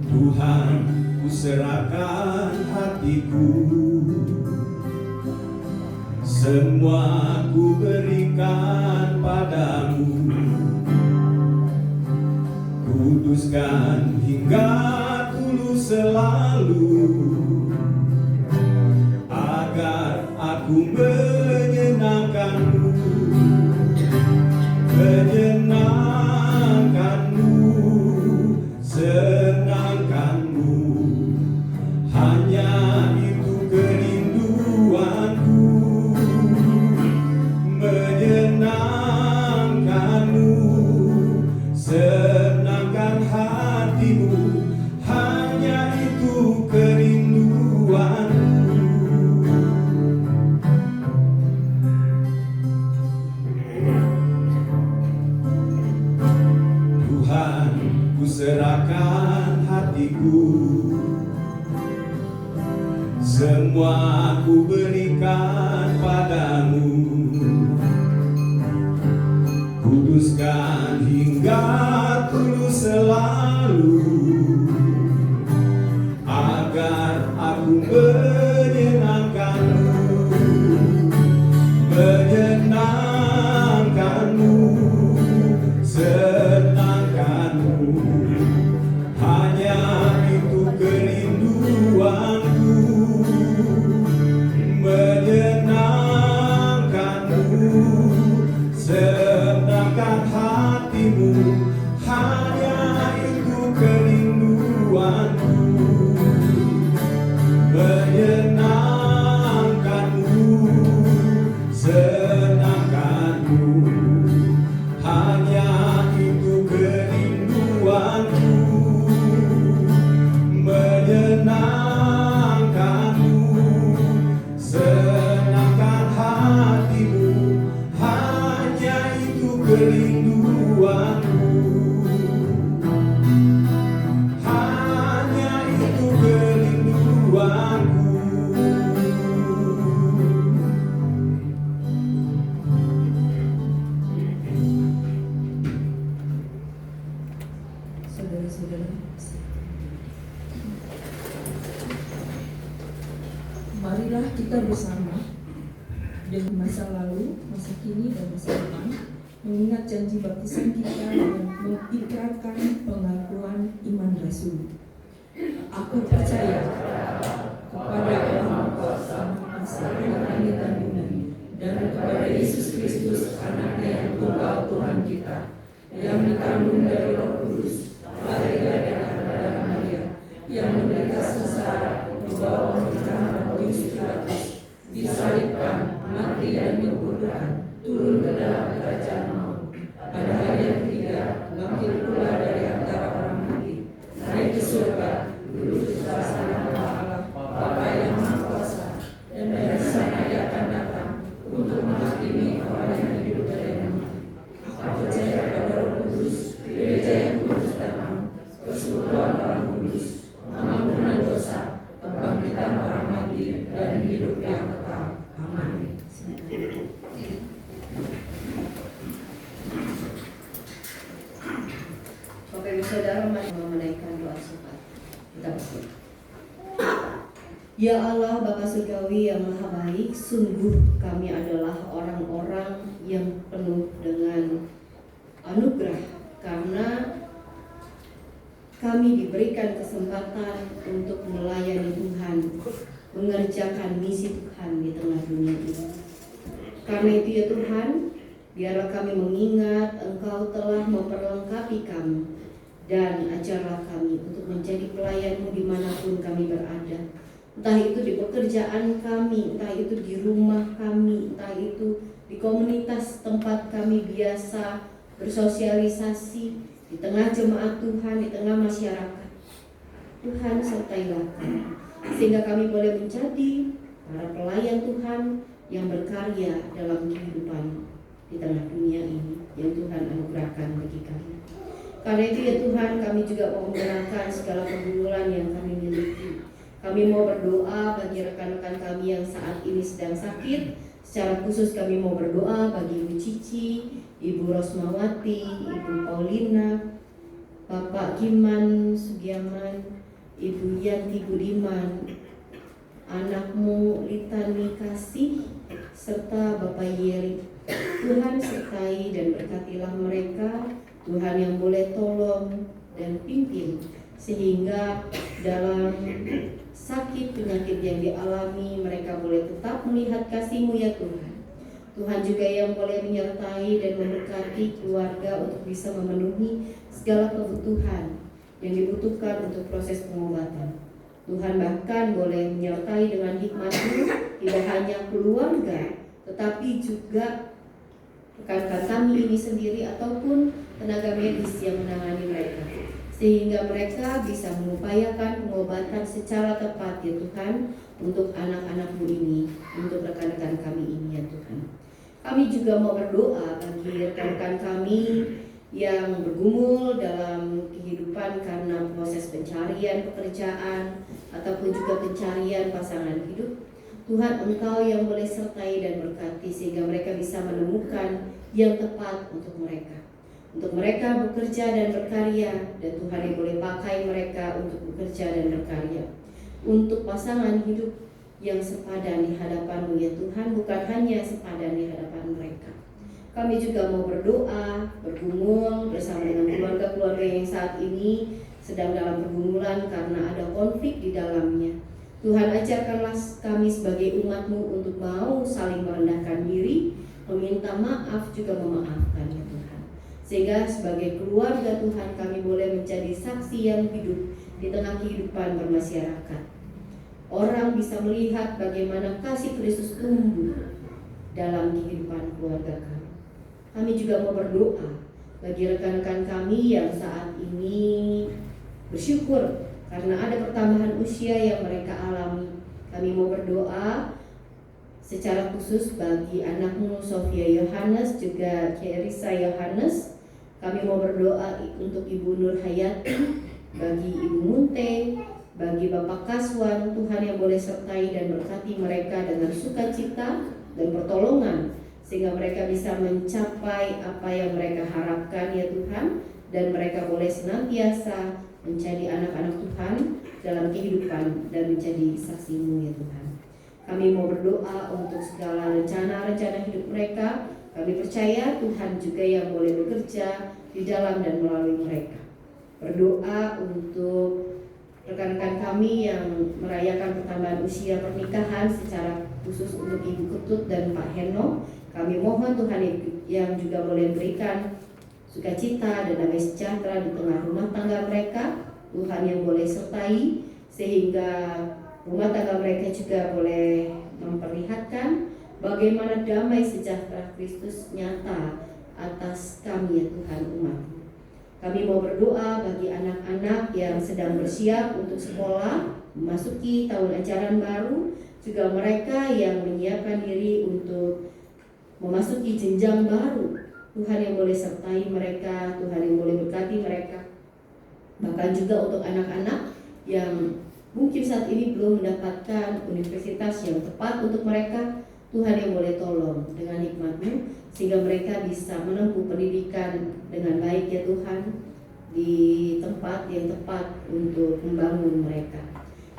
Tuhan, ku serahkan hatiku, semua ku berikan padamu. Kuduskan hingga tulus selalu, agar aku menyenangkan-Mu, menyenangkan-Mu, senangkan-Mu. Hanya itu kerinduanku, menyenangkan-Mu, senangkan hatimu. Hanya itu kerinduanku. Tuhan, ku serahkan hatiku, semua ku berikan padamu. Kuduskan hingga tulus selalu, agar aku menyenangkan-Mu, menyenangkan-Mu, senangkan-Mu. Hanya itu kerinduanku, menyenangkan-Mu, senangkan hatimu. Hanya itu kerinduanku, menyenangkan-Mu, Marilah kita bersama dengan masa lalu, masa kini, dan masa depan, mengingat janji baptisan kita dan mengikrarkan pengakuan iman Rasul. Aku percaya kepada Allah Kuasa langit dan bumi, dan kepada Yesus Kristus, Anaknya yang tunggal Tuhan kita, yang dikandung dari Roh Kudus, lahir dari anak Maria, yang menderita sengsara di bawah pemerintahan Pontius Pilatus, disalibkan, mati dan dikuburkan, turun ke dalam kerajaan maut. Pada hari yang ketiga, bangkit pula dari antara orang mati, naik ke surga, duduk di sebelah kanan Allah, Bapa yang Maha Kuasa, dan dari sana Ia akan datang untuk menghakimi orang yang hidup dan yang mati. Aku percaya pada Roh Kudus, Gereja yang kudus dan am, persekutuan orang kudus, pengampunan dosa, kebangkitan orang mati, dan hidup yang kekal. Amin. Bapak Ibu Saudara, mari menaikkan doa syafaat. Kita berdoa. Ya Allah, Bapa Surgawi yang Maha Baik, sungguh kami adalah orang-orang yang penuh dengan anugerah karena kami diberikan kesempatan untuk melayani Tuhan, mengerjakan misi Tuhan di tengah dunia ini. Karena itu ya Tuhan, biarlah kami mengingat Engkau telah memperlengkapi kami, dan ajarlah kami untuk menjadi pelayan-Mu dimanapun kami berada. Entah itu di pekerjaan kami, entah itu di rumah kami, entah itu di komunitas tempat kami biasa bersosialisasi, di tengah jemaat Tuhan, di tengah masyarakat. Tuhan sertailah kami, sehingga kami boleh menjadi para pelayan Tuhan yang berkarya dalam kehidupan di tengah dunia ini yang Tuhan anugerahkan bagi kami. Karena itu ya Tuhan, kami juga mau menyerahkan segala pergumulan yang kami miliki. Kami mau berdoa bagi rekan-rekan kami yang saat ini sedang sakit. Secara khusus kami mau berdoa bagi Ibu Cici, Ibu Rosmawati, Ibu Paulina, Bapak Giman Sugiaman, Ibu Yanti Budiman, anakmu Litani Kasih, serta Bapak Yeri. Tuhan sertai dan berkatilah mereka, Tuhan yang boleh tolong dan pimpin, sehingga dalam sakit penyakit yang dialami mereka boleh tetap melihat kasih-Mu ya Tuhan. Tuhan juga yang boleh menyertai dan memberkati keluarga untuk bisa memenuhi segala kebutuhan yang dibutuhkan untuk proses pengobatan. Tuhan bahkan boleh menyertai dengan hikmat-Mu tidak hanya keluarga, tetapi juga rekan-rekan kami ini sendiri ataupun tenaga medis yang menangani mereka, sehingga mereka bisa mengupayakan pengobatan secara tepat ya Tuhan untuk anak-anak-Mu ini, untuk rekan-rekan kami ini ya Tuhan. Kami juga mau berdoa bagi rekan-rekan kami yang bergumul dalam kehidupan karena proses pencarian pekerjaan ataupun juga pencarian pasangan hidup. Tuhan, Engkau yang boleh sertai dan berkati sehingga mereka bisa menemukan yang tepat untuk mereka. Untuk mereka bekerja dan berkarya, dan Tuhan yang boleh pakai mereka untuk bekerja dan berkarya. Untuk pasangan hidup yang sepadan di hadapan-Mu ya Tuhan, bukan hanya sepadan di hadapan mereka. Kami juga mau berdoa, bergumul bersama dengan keluarga-keluarga yang saat ini sedang dalam pergumulan karena ada konflik di dalamnya. Tuhan, ajarkanlah kami sebagai umat-Mu untuk mau saling merendahkan diri, meminta maaf juga memaafkan ya Tuhan. Sehingga sebagai keluarga Tuhan kami boleh menjadi saksi yang hidup di tengah kehidupan bermasyarakat. Orang bisa melihat bagaimana kasih Kristus tumbuh dalam kehidupan keluarga kami. Kami juga mau berdoa bagi rekan-rekan kami yang saat ini bersyukur karena ada pertambahan usia yang mereka alami. Kami mau berdoa secara khusus bagi anakmu Sofia Yohanes, juga Kerisa Yohanes. Kami mau berdoa untuk Ibu Nur Hayati, bagi Ibu Munte, bagi Bapak Kaswan. Tuhan yang boleh sertai dan berkati mereka dengan sukacita dan pertolongan, sehingga mereka bisa mencapai apa yang mereka harapkan ya Tuhan, dan mereka boleh senantiasa menjadi anak-anak Tuhan dalam kehidupan dan menjadi saksi-Mu ya Tuhan. Kami mau berdoa untuk segala rencana-rencana hidup mereka. Kami percaya Tuhan juga yang boleh bekerja di dalam dan melalui mereka. Berdoa untuk rekan-rekan kami yang merayakan pertambahan usia pernikahan, secara khusus untuk Ibu Ketut dan Pak Heno. Kami mohon Tuhan yang juga boleh berikan sukacita dan damai sejahtera di tengah rumah tangga mereka. Tuhan yang boleh sertai sehingga rumah tangga mereka juga boleh memperlihatkan bagaimana damai sejahtera Kristus nyata atas kami ya Tuhan umat. Kami mau berdoa bagi anak-anak yang sedang bersiap untuk sekolah, memasuki tahun ajaran baru, juga mereka yang menyiapkan diri untuk memasuki jenjang baru. Tuhan yang boleh sertai mereka, Tuhan yang boleh berkati mereka. Bahkan juga untuk anak-anak yang mungkin saat ini belum mendapatkan universitas yang tepat untuk mereka, Tuhan yang boleh tolong dengan hikmat-Mu sehingga mereka bisa menempuh pendidikan dengan baik ya Tuhan, di tempat yang tepat untuk membangun mereka.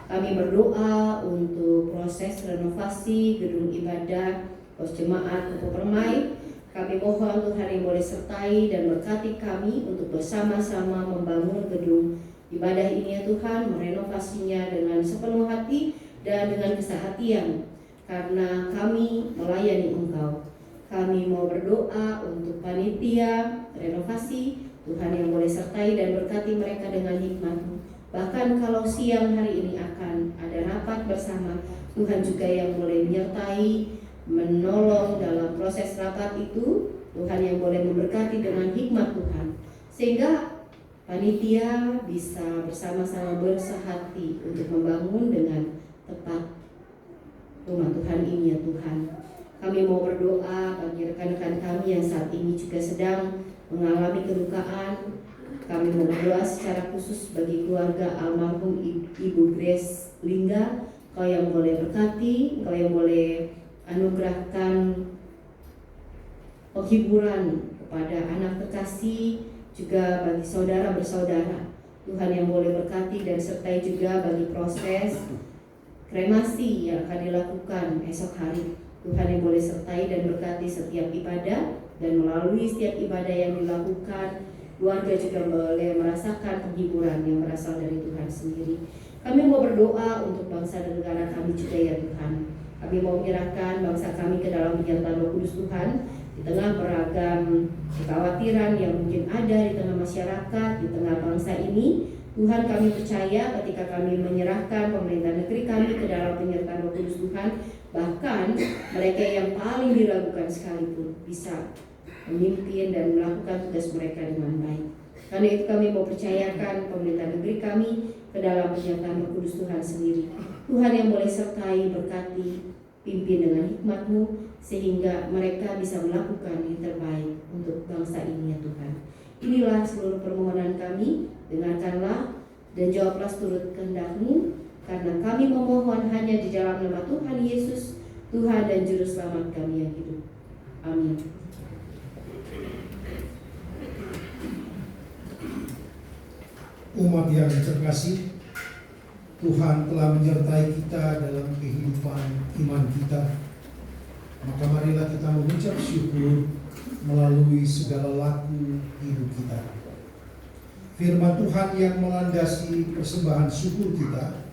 Kami berdoa untuk proses renovasi gedung ibadah Pos Jemaat Kopo Permai. Kami mohon Tuhan yang boleh sertai dan berkati kami untuk bersama-sama membangun gedung ibadah ini ya Tuhan, merenovasinya dengan sepenuh hati dan dengan kesehatian, karena kami melayani Engkau. Kami mau berdoa untuk panitia renovasi, Tuhan yang boleh sertai dan berkati mereka dengan hikmat-Mu. Bahkan kalau siang hari ini akan ada rapat bersama, Tuhan juga yang boleh menyertai, menolong dalam proses rapat itu. Tuhan yang boleh memberkati dengan hikmat Tuhan, sehingga panitia bisa bersama-sama bersehati untuk membangun dengan tepat rumah Tuhan ini ya Tuhan. Kami mau berdoa bagi rekan-rekan kami yang saat ini juga sedang mengalami kedukaan. Kami mau berdoa secara khusus bagi keluarga almarhum Ibu Grace Lingga. Kau yang boleh berkati, Kau yang boleh anugerahkan penghiburan kepada anak terkasih, juga bagi saudara bersaudara. Tuhan yang boleh berkati dan sertai juga bagi proses kremasi yang akan dilakukan esok hari. Tuhan yang boleh sertai dan berkati setiap ibadah, dan melalui setiap ibadah yang dilakukan, keluarga juga boleh merasakan penghiburan yang berasal dari Tuhan sendiri. Kami mau berdoa untuk bangsa dan negara kami juga ya Tuhan. Kami mau menyerahkan bangsa kami ke dalam penyertaan Roh Kudus Tuhan, di tengah beragam kekhawatiran yang mungkin ada di tengah masyarakat, di tengah bangsa ini. Tuhan, kami percaya ketika kami menyerahkan pemerintah negeri kami ke dalam penyertaan Roh Kudus Tuhan, bahkan mereka yang paling diragukan sekalipun bisa memimpin dan melakukan tugas mereka dengan baik. Karena itu kami mau percayakan pemerintah negeri kami ke dalam penyertaan Roh Kudus Tuhan sendiri. Tuhan yang boleh sertai, berkati, pimpin dengan hikmat-Mu sehingga mereka bisa melakukan yang terbaik untuk bangsa ini ya Tuhan. Inilah seluruh permohonan kami, dengarkanlah dan jawablah seturut kehendak-Mu, karena kami memohon hanya di dalam nama Tuhan Yesus, Tuhan dan Juru Selamat kami yang hidup. Amin. Umat yang terkasih, Tuhan telah menyertai kita dalam kehidupan iman kita. Maka marilah kita mengucap syukur melalui segala laku hidup kita. Firman Tuhan yang melandasi persembahan syukur kita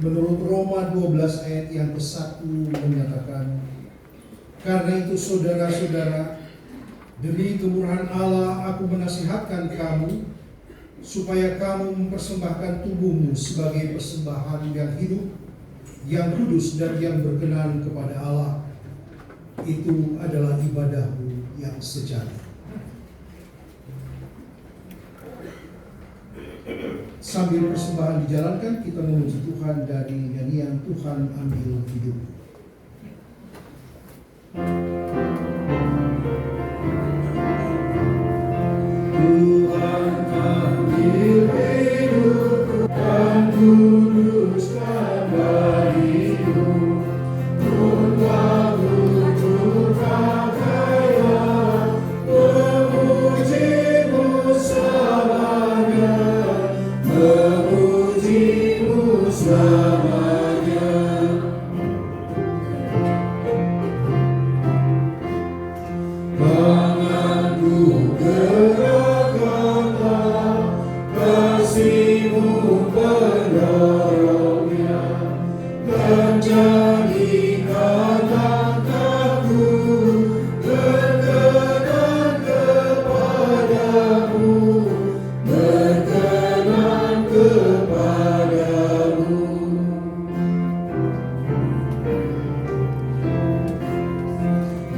menurut Roma 12 ayat yang ke-1 menyatakan, karena itu saudara-saudara, demi kemurahan Allah aku menasihatkan kamu supaya kamu mempersembahkan tubuhmu sebagai persembahan yang hidup, yang kudus dan yang berkenan kepada Allah. Itu adalah ibadahmu yang sejati. Sambil persembahan dijalankan, kita memuji Tuhan dari nyanyian Tuhan Ambil Hidup. Tuhan ambil hidupku dan kuduskan bagimu, untuk aku berkaya memujimu selamanya, memujimu selamanya.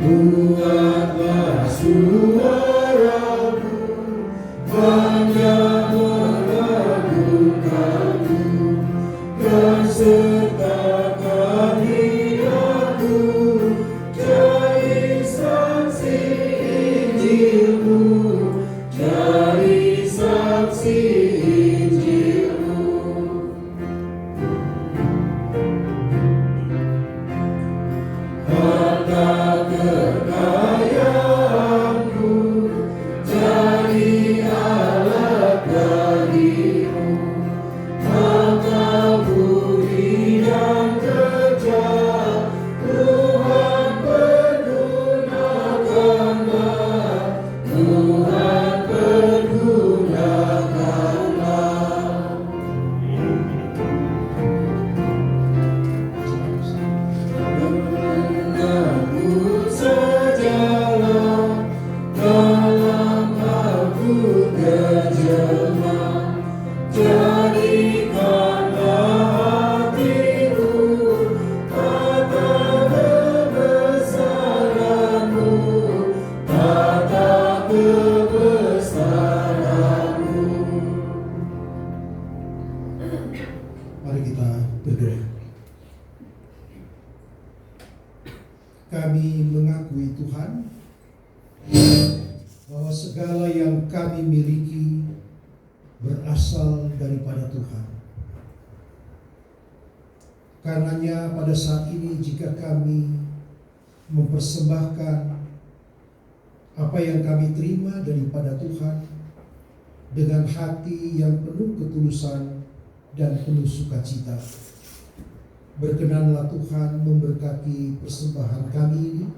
Buatlah suaramu banyak melakukanku, dan sertakan hidupku jadi saksi Injilmu, jadi saksi Injilmu. Harta kekayaanku jadi alat bagimu, maka budi dan kerja Tuhan pergunakanlah, Tuhan pergunakanlah. Denganku sejalan dalam aku terjemah, jadikanlah hatiku tata kebesaranmu, tata kebesaranmu. Mari kita berdoa. Kami mengakui Tuhan bahwa segala yang kami miliki berasal daripada Tuhan. Karenanya pada saat ini jika kami mempersembahkan apa yang kami terima daripada Tuhan dengan hati yang penuh ketulusan dan penuh sukacita, berkenanlah Tuhan memberkati persembahan kami ini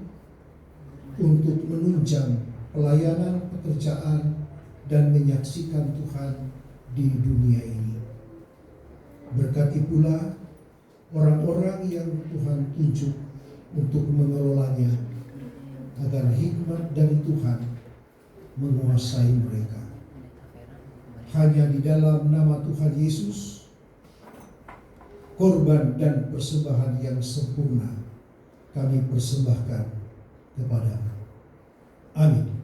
untuk menunjang pelayanan pekerjaan dan menyaksikan Tuhan di dunia ini. Berkati pula orang-orang yang Tuhan tunjuk untuk mengelolanya, agar hikmat dari Tuhan menguasai mereka. Hanya di dalam nama Tuhan Yesus, korban dan persembahan yang sempurna kami persembahkan kepada-Mu. Amin.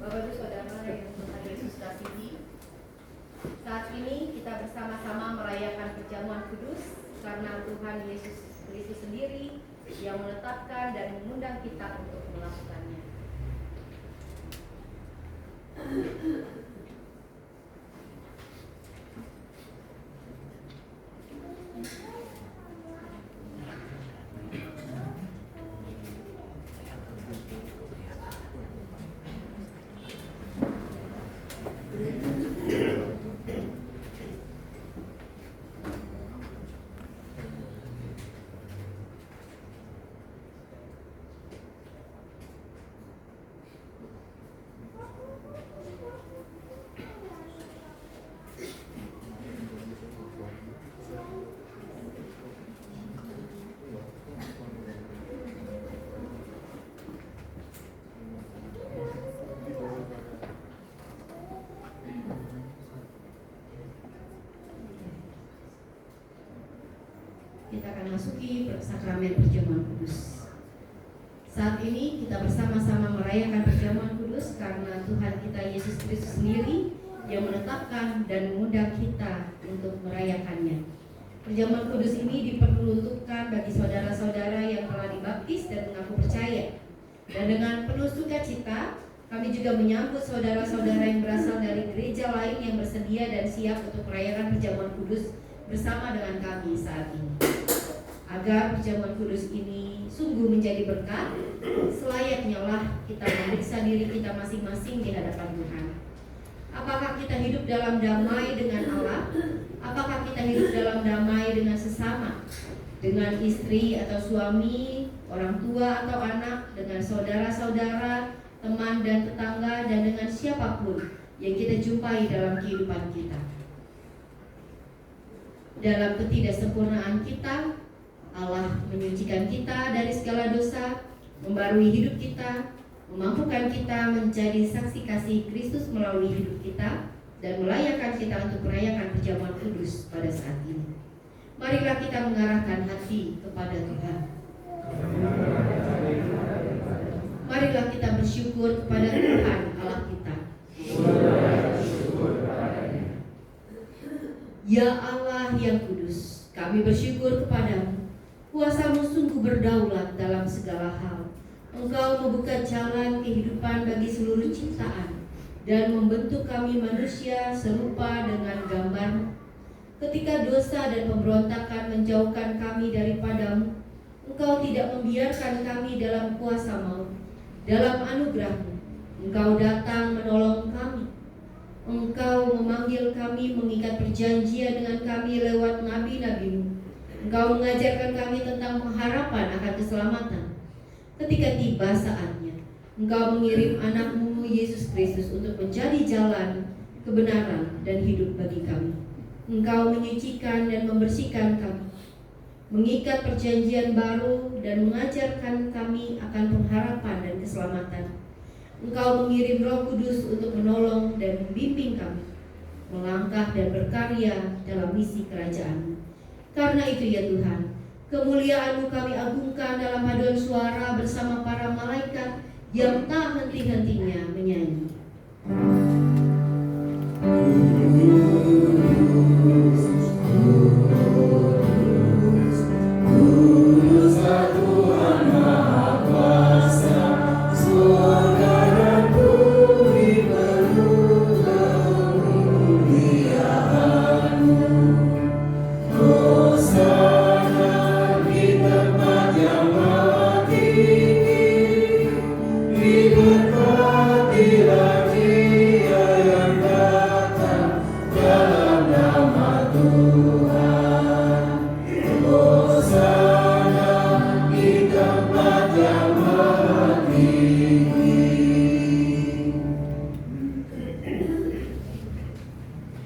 Bapak Ibu Saudara yang Tuhan Yesus kasihi, saat ini kita bersama-sama merayakan perjamuan kudus karena Tuhan Yesus Kristus sendiri yang menetapkan dan mengundang kita untuk melakukannya. Kita akan masuki sakramen perjamuan kudus. Saat ini kita bersama-sama merayakan perjamuan kudus karena Tuhan kita Yesus Kristus sendiri yang menetapkan dan mengundang kita untuk merayakannya. Perjamuan kudus ini diperuntukkan bagi saudara-saudara yang telah dibaptis dan mengaku percaya. Dan dengan penuh sukacita, kami juga menyambut saudara-saudara yang berasal dari gereja lain yang bersedia dan siap untuk merayakan perjamuan kudus bersama dengan kami saat ini. Agar perjamuan kudus ini sungguh menjadi berkat, selayaknya lah kita memeriksa diri kita masing-masing di hadapan Tuhan. Apakah kita hidup dalam damai dengan Allah? Apakah kita hidup dalam damai dengan sesama? Dengan istri atau suami, orang tua atau anak, dengan saudara-saudara, teman dan tetangga, dan dengan siapapun yang kita jumpai dalam kehidupan kita. Dalam ketidaksempurnaan kita, Allah menyucikan kita dari segala dosa, membarui hidup kita, memampukan kita menjadi saksi kasih Kristus melalui hidup kita, dan melayakkan kita untuk merayakan perjamuan kudus pada saat ini. Marilah kita mengarahkan hati kepada Tuhan. Marilah kita bersyukur kepada Tuhan Allah kita. Ya Allah yang kudus, kami bersyukur kepadamu. Kuasa-Mu sungguh berdaulat dalam segala hal. Engkau membuka jalan kehidupan bagi seluruh ciptaan dan membentuk kami manusia serupa dengan gambar-Mu. Ketika dosa dan pemberontakan menjauhkan kami daripada-Mu, Engkau tidak membiarkan kami dalam kuasa maut. Dalam anugerah-Mu, Engkau datang menolong kami. Engkau memanggil kami, mengikat perjanjian dengan kami lewat nabi-nabi-Mu. Engkau mengajarkan kami tentang pengharapan akan keselamatan. Ketika tiba saatnya, Engkau mengirim anak-Mu Yesus Kristus untuk menjadi jalan, kebenaran, dan hidup bagi kami. Engkau menyucikan dan membersihkan kami, mengikat perjanjian baru dan mengajarkan kami akan pengharapan dan keselamatan. Engkau mengirim Roh Kudus untuk menolong dan membimbing kami melangkah dan berkarya dalam misi kerajaan-Mu. Karena itu ya Tuhan, kemuliaan-Mu kami agungkan dalam paduan suara bersama para malaikat yang tak henti-hentinya menyanyi.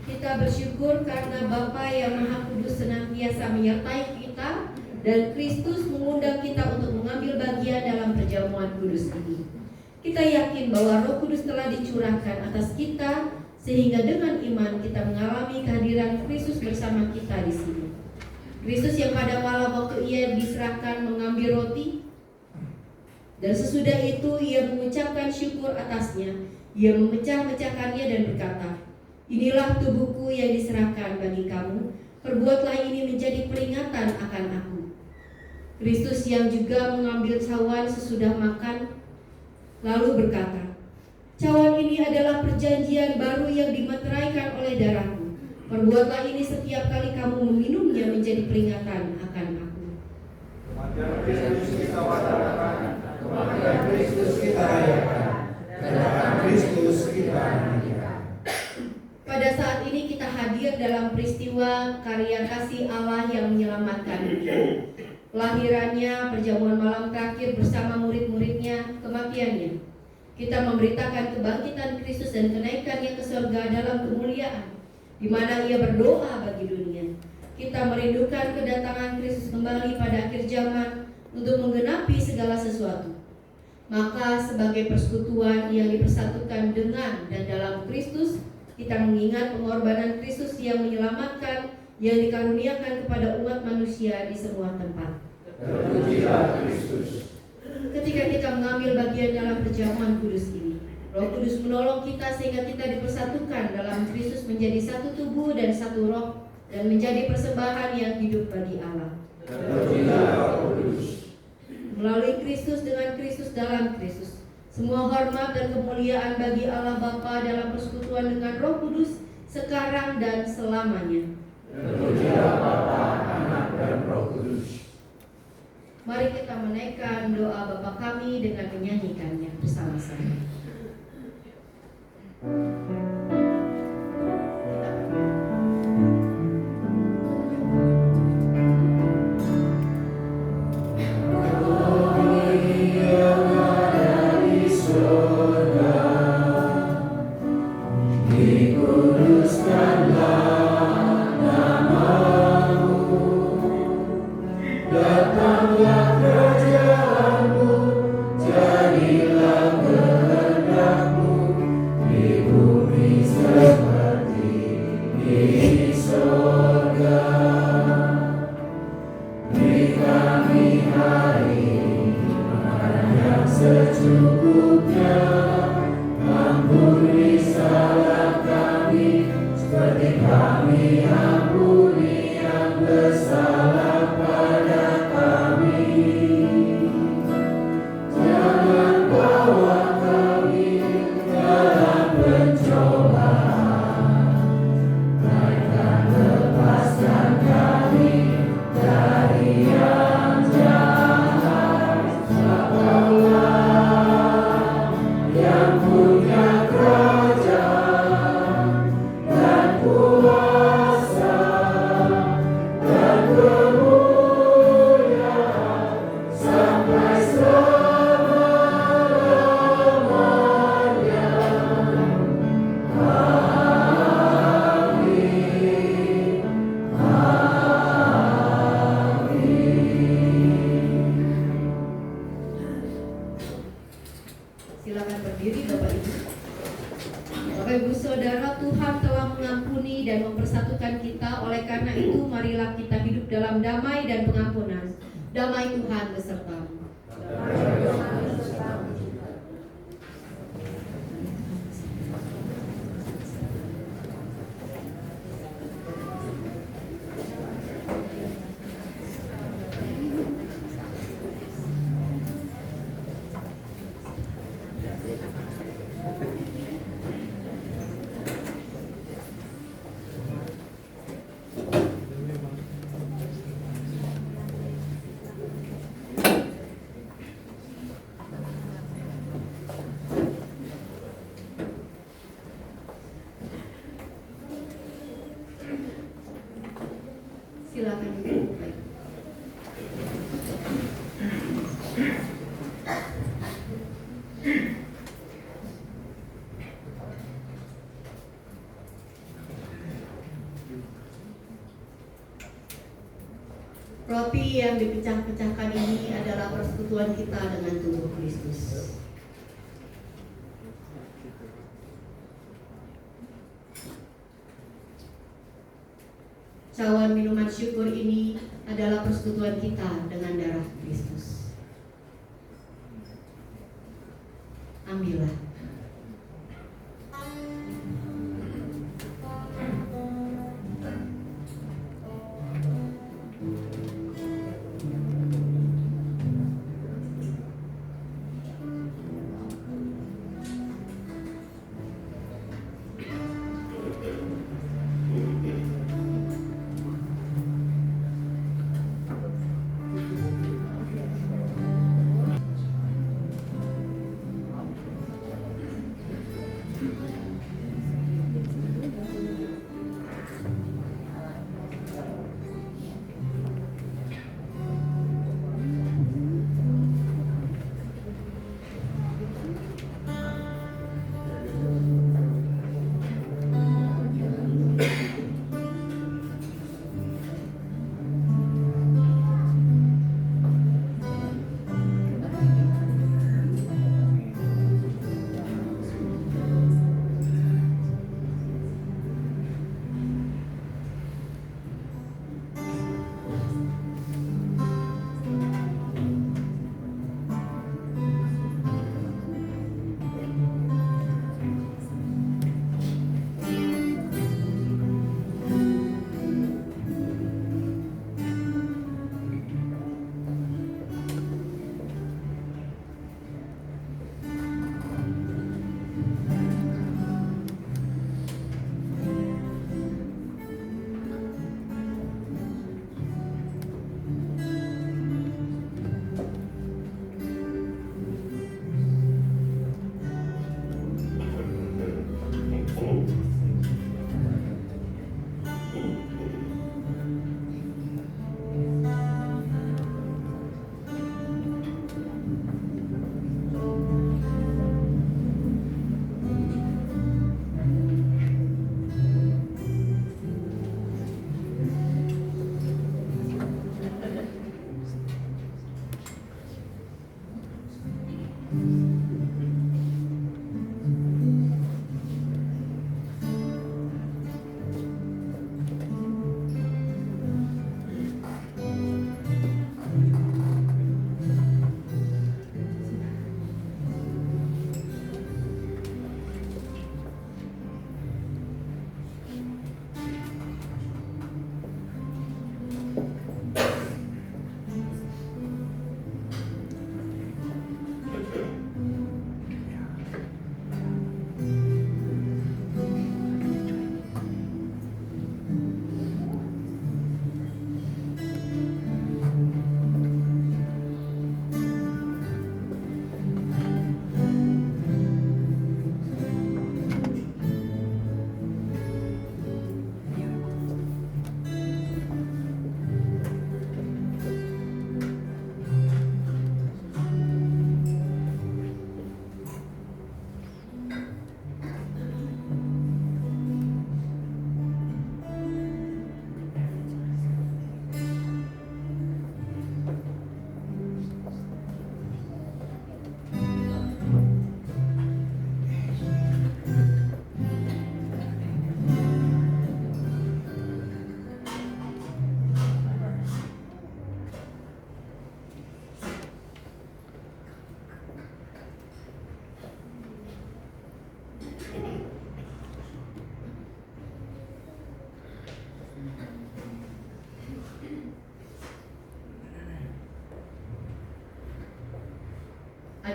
Kita bersyukur karena Bapa yang Maha Kudus senantiasa menyertai kita dan Kristus mengundang kita untuk mengambil bagian dalam perjamuan kudus ini. Kita yakin bahwa Roh Kudus telah dicurahkan atas kita sehingga dengan iman kita mengalami kehadiran Kristus bersama kita di sini. Kristus yang pada malam waktu Ia diserahkan mengambil roti dan sesudah itu Ia mengucapkan syukur atasnya, Ia memecah-mecahkannya dan berkata, "Inilah tubuhku yang diserahkan bagi kamu, perbuatlah ini menjadi peringatan akan aku." Kristus yang juga mengambil cawan sesudah makan, lalu berkata, "Cawan ini adalah perjanjian baru yang dimeteraikan oleh darahku. Perbuatlah ini setiap kali kamu meminumnya menjadi peringatan akan aku." Kristus kita watarakan, kematian Kristus kita rayakan, kedatangan Kristus kita nantikan. Pada saat ini kita hadir dalam peristiwa karya kasih Allah yang menyelamatkan dunia. Kelahirannya, perjamuan malam terakhir bersama murid-muridnya, kematiannya. Kita memberitakan kebangkitan Kristus dan kenaikannya ke surga dalam kemuliaan, di mana Ia berdoa bagi dunia. Kita merindukan kedatangan Kristus kembali pada akhir zaman untuk menggenapi segala sesuatu. Maka sebagai persekutuan yang dipersatukan dengan dan dalam Kristus, kita mengingat pengorbanan Kristus yang menyelamatkan, yang dikaruniakan kepada umat manusia di semua tempat. Terpujilah Kristus. Ketika kita mengambil bagian dalam perjamuan kudus ini, Roh Kudus menolong kita sehingga kita dipersatukan dalam Kristus menjadi satu tubuh dan satu roh, dan menjadi persembahan yang hidup bagi Allah. Terpujilah Roh Kudus. Melalui Kristus, dengan Kristus, dalam Kristus, semua hormat dan kemuliaan bagi Allah Bapa dalam persekutuan dengan Roh Kudus sekarang dan selamanya. Terpujilah Bapa, Anak, dan Roh Kudus. Mari kita menaikkan doa Bapa kami dengan menyanyikannya bersama-sama. Dan Silakan berdiri Bapak Ibu. Bapak Ibu Saudara, Tuhan telah mengampuni dan mempersatukan kita. Oleh karena itu, marilah kita hidup dalam damai dan pengampunan. Damai Tuhan besertamu. Silakan duduk. Roti yang dipecah-pecahkan ini adalah persekutuan kita dengan tubuh Kristus. Cawan minuman syukur ini adalah persekutuan kita dengan darah Kristus. Ambillah.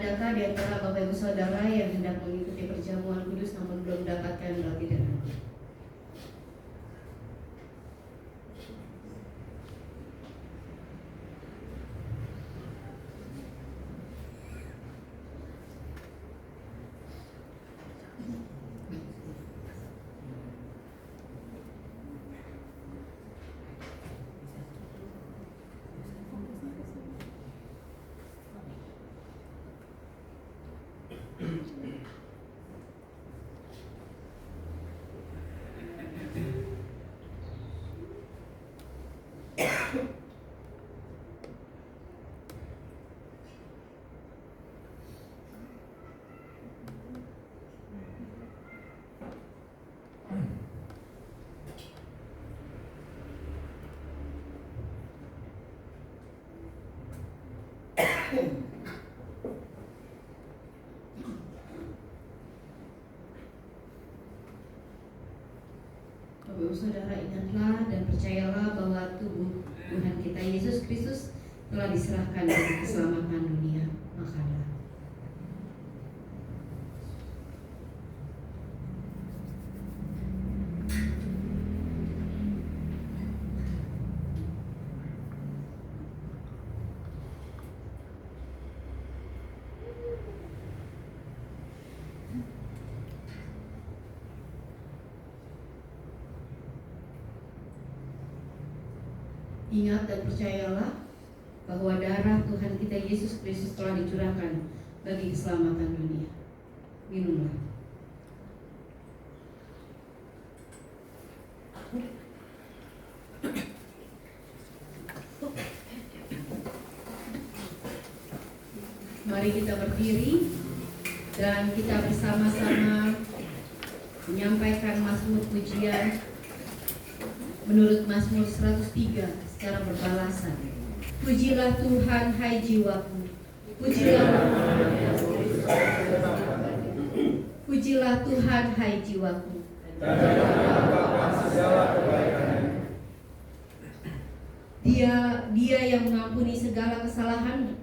adakah di antara Bapak Ibu Saudara yang hendak mengikuti perjamuan kudus namun belum mendapatkan roti dan roti? Bapak Ibu Saudara, ingatlah dan percayalah bahwa tubuh Tuhan kita Yesus Kristus telah diserahkan bagi keselamatan dunia. Makanlah. Ingat dan percayalah bahwa darah Tuhan kita Yesus Kristus telah dicurahkan bagi keselamatan dunia. Minumlah. Mari kita berdiri dan kita bersama-sama menyampaikan mazmur pujian menurut Mazmur 103 secara berbalasan. Pujilah Tuhan, hai jiwaku. Pujilah Tuhan, hai jiwaku. Dia yang mengampuni segala kesalahanmu.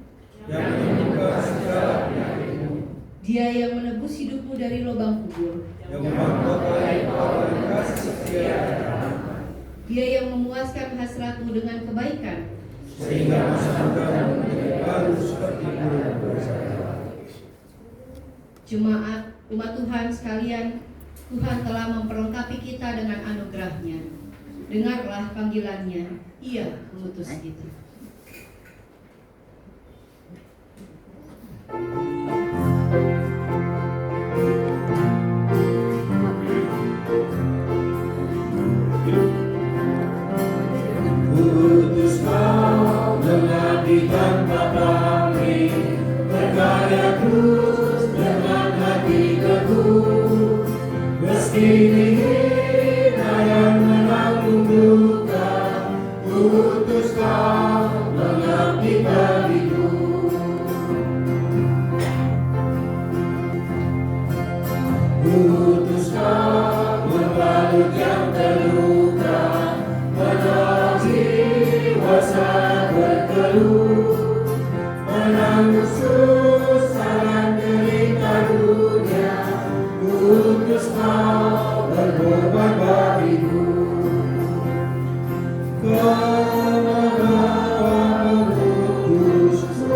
Dia yang menebus hidupmu dari lubang kubur. Dia yang memuaskan hasratmu dengan kebaikan, sehingga masa mudamu menjadi baru seperti bulan bersama. Jemaat umat Tuhan sekalian, Tuhan telah memperlengkapi kita dengan anugerah-Nya. Dengarlah panggilan-Nya, Ia mengutus kita. Utus Kau mengabdi tanpa pamrih, berkarya terus dengan hati teguh. Meski dihina dan menanggung duka, utus Kau mengabdi bagiku. Utus Kau membalut yang terluka, menolong jiwa saat berkeluh, menanggung susah dan derita dunia. Utus Kau berkorban bagiku. Karena Bapa mengutusku,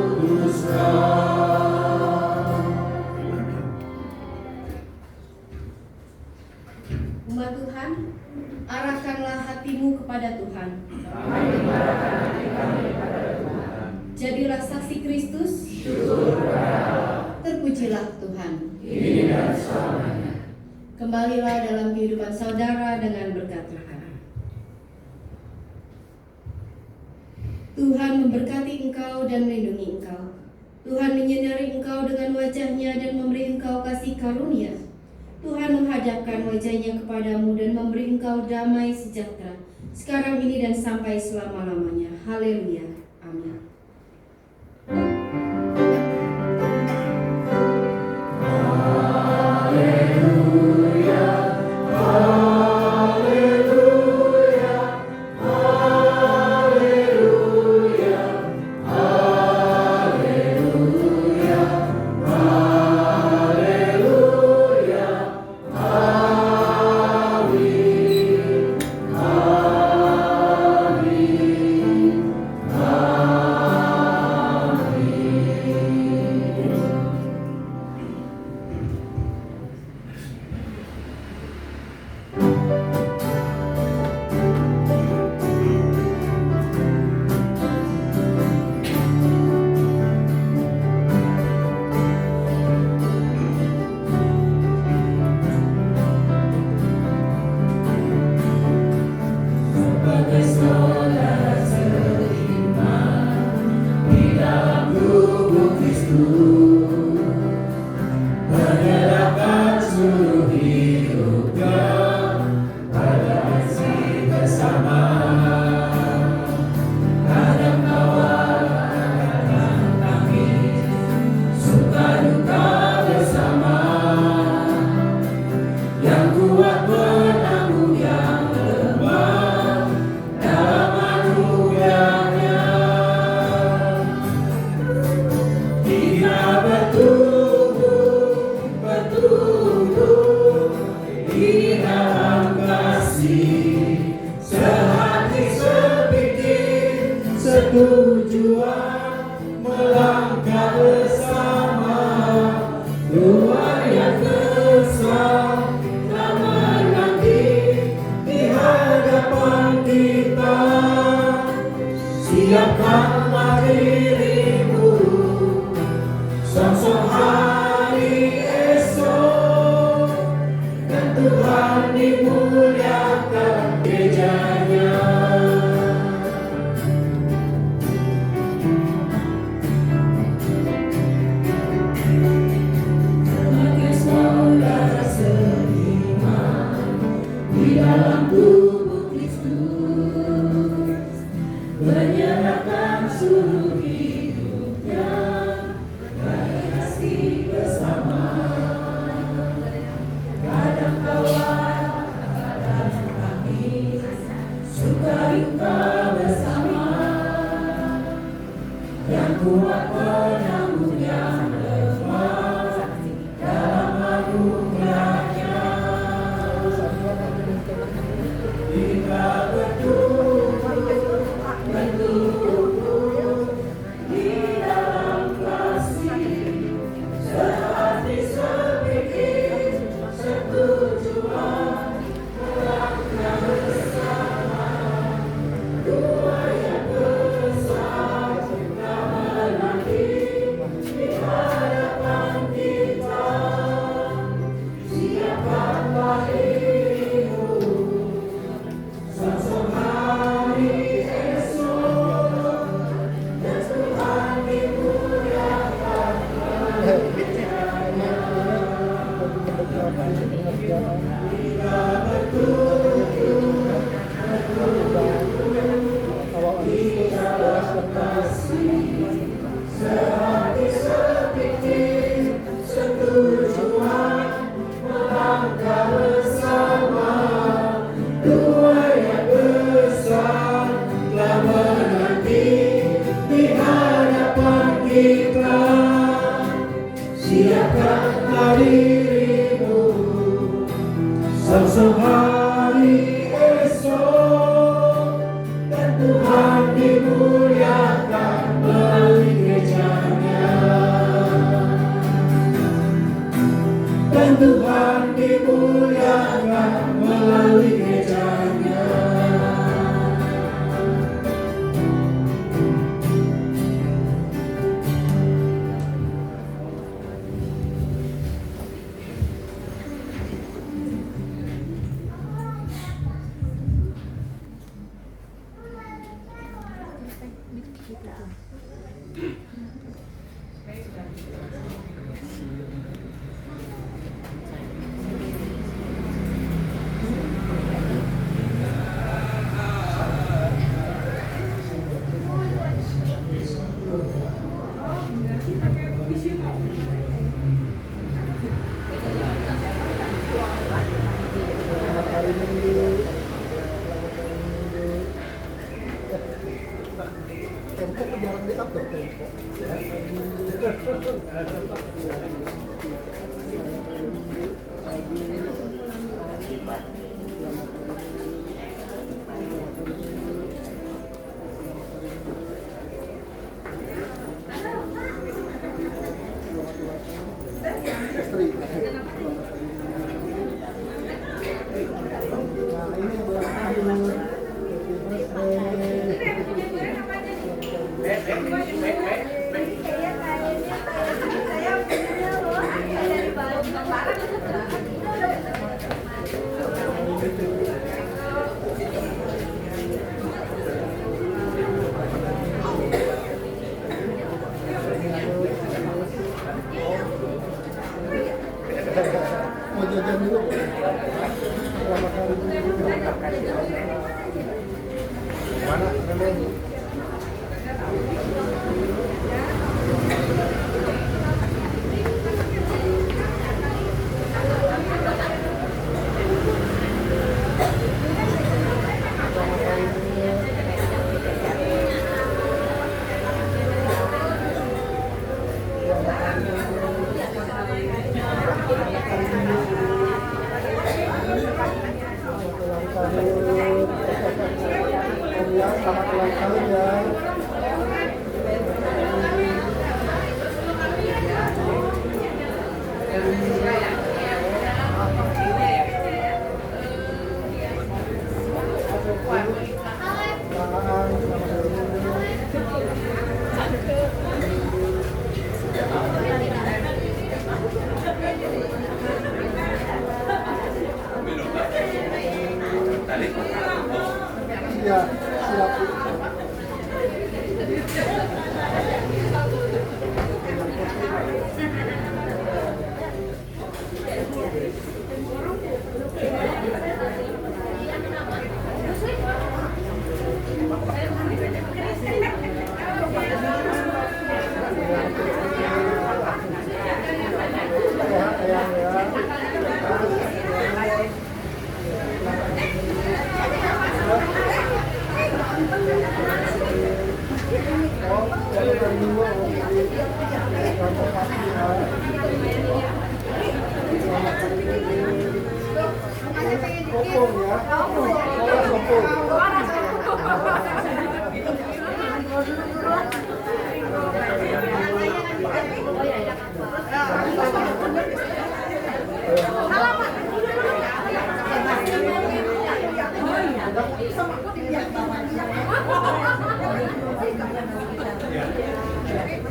utus Kau. Umat Tuhan, arahkanlah hatimu kepada Tuhan. Jadilah saksi Kristus. Terpujilah Tuhan. Kini dan selamanya. Kembalilah dalam kehidupan saudara dengan berkat Tuhan. Tuhan memberkati engkau dan melindungi engkau. Tuhan menyinari engkau dengan wajah-Nya dan memberi engkau kasih karunia. Tuhan menghadapkan wajah-Nya kepadamu dan memberi engkau damai sejahtera, sekarang ini dan sampai selama-lamanya. Haleluya. Amin. Haleluya, haleluya, siapkanlah dirimu, sosok hari esok, dan Tuhan dimuliakan gerejanya. Sebagai saudara seiman di dalam tubuh Kristus, menyerahkan seluruh hidupnya bagi kasih bersama. Kadang tawa, kadang tangis, suka duka bersama. Yang kuat penanggung yang lemah dalam anugerahnya. Kita bertumbuh di dalam kasih, sehati sepikir, setujuan, melangkah bersama. Dua yang besar telah menanti di hadapan kita. Siapkanlah dirimu, sosok hari esok, dan Tuhan dimuliakan gerejanya. Kita bertumbuh di dalam kasih, sehati sepikir, setujuan, melangkah bersama. Dua yang besar telah menanti di hadapan kita. Siapkanlah dirimu, sosok hari esok, dan Tuhan dimuliakan melalui gerejanya. Dan Tuhan dimuliakan melalui gerejanya. Mau jajan dulu. Mana? Selamat ulang tahun ya. Selamat Ya, siap.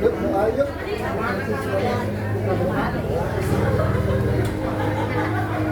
Yuk, ayo.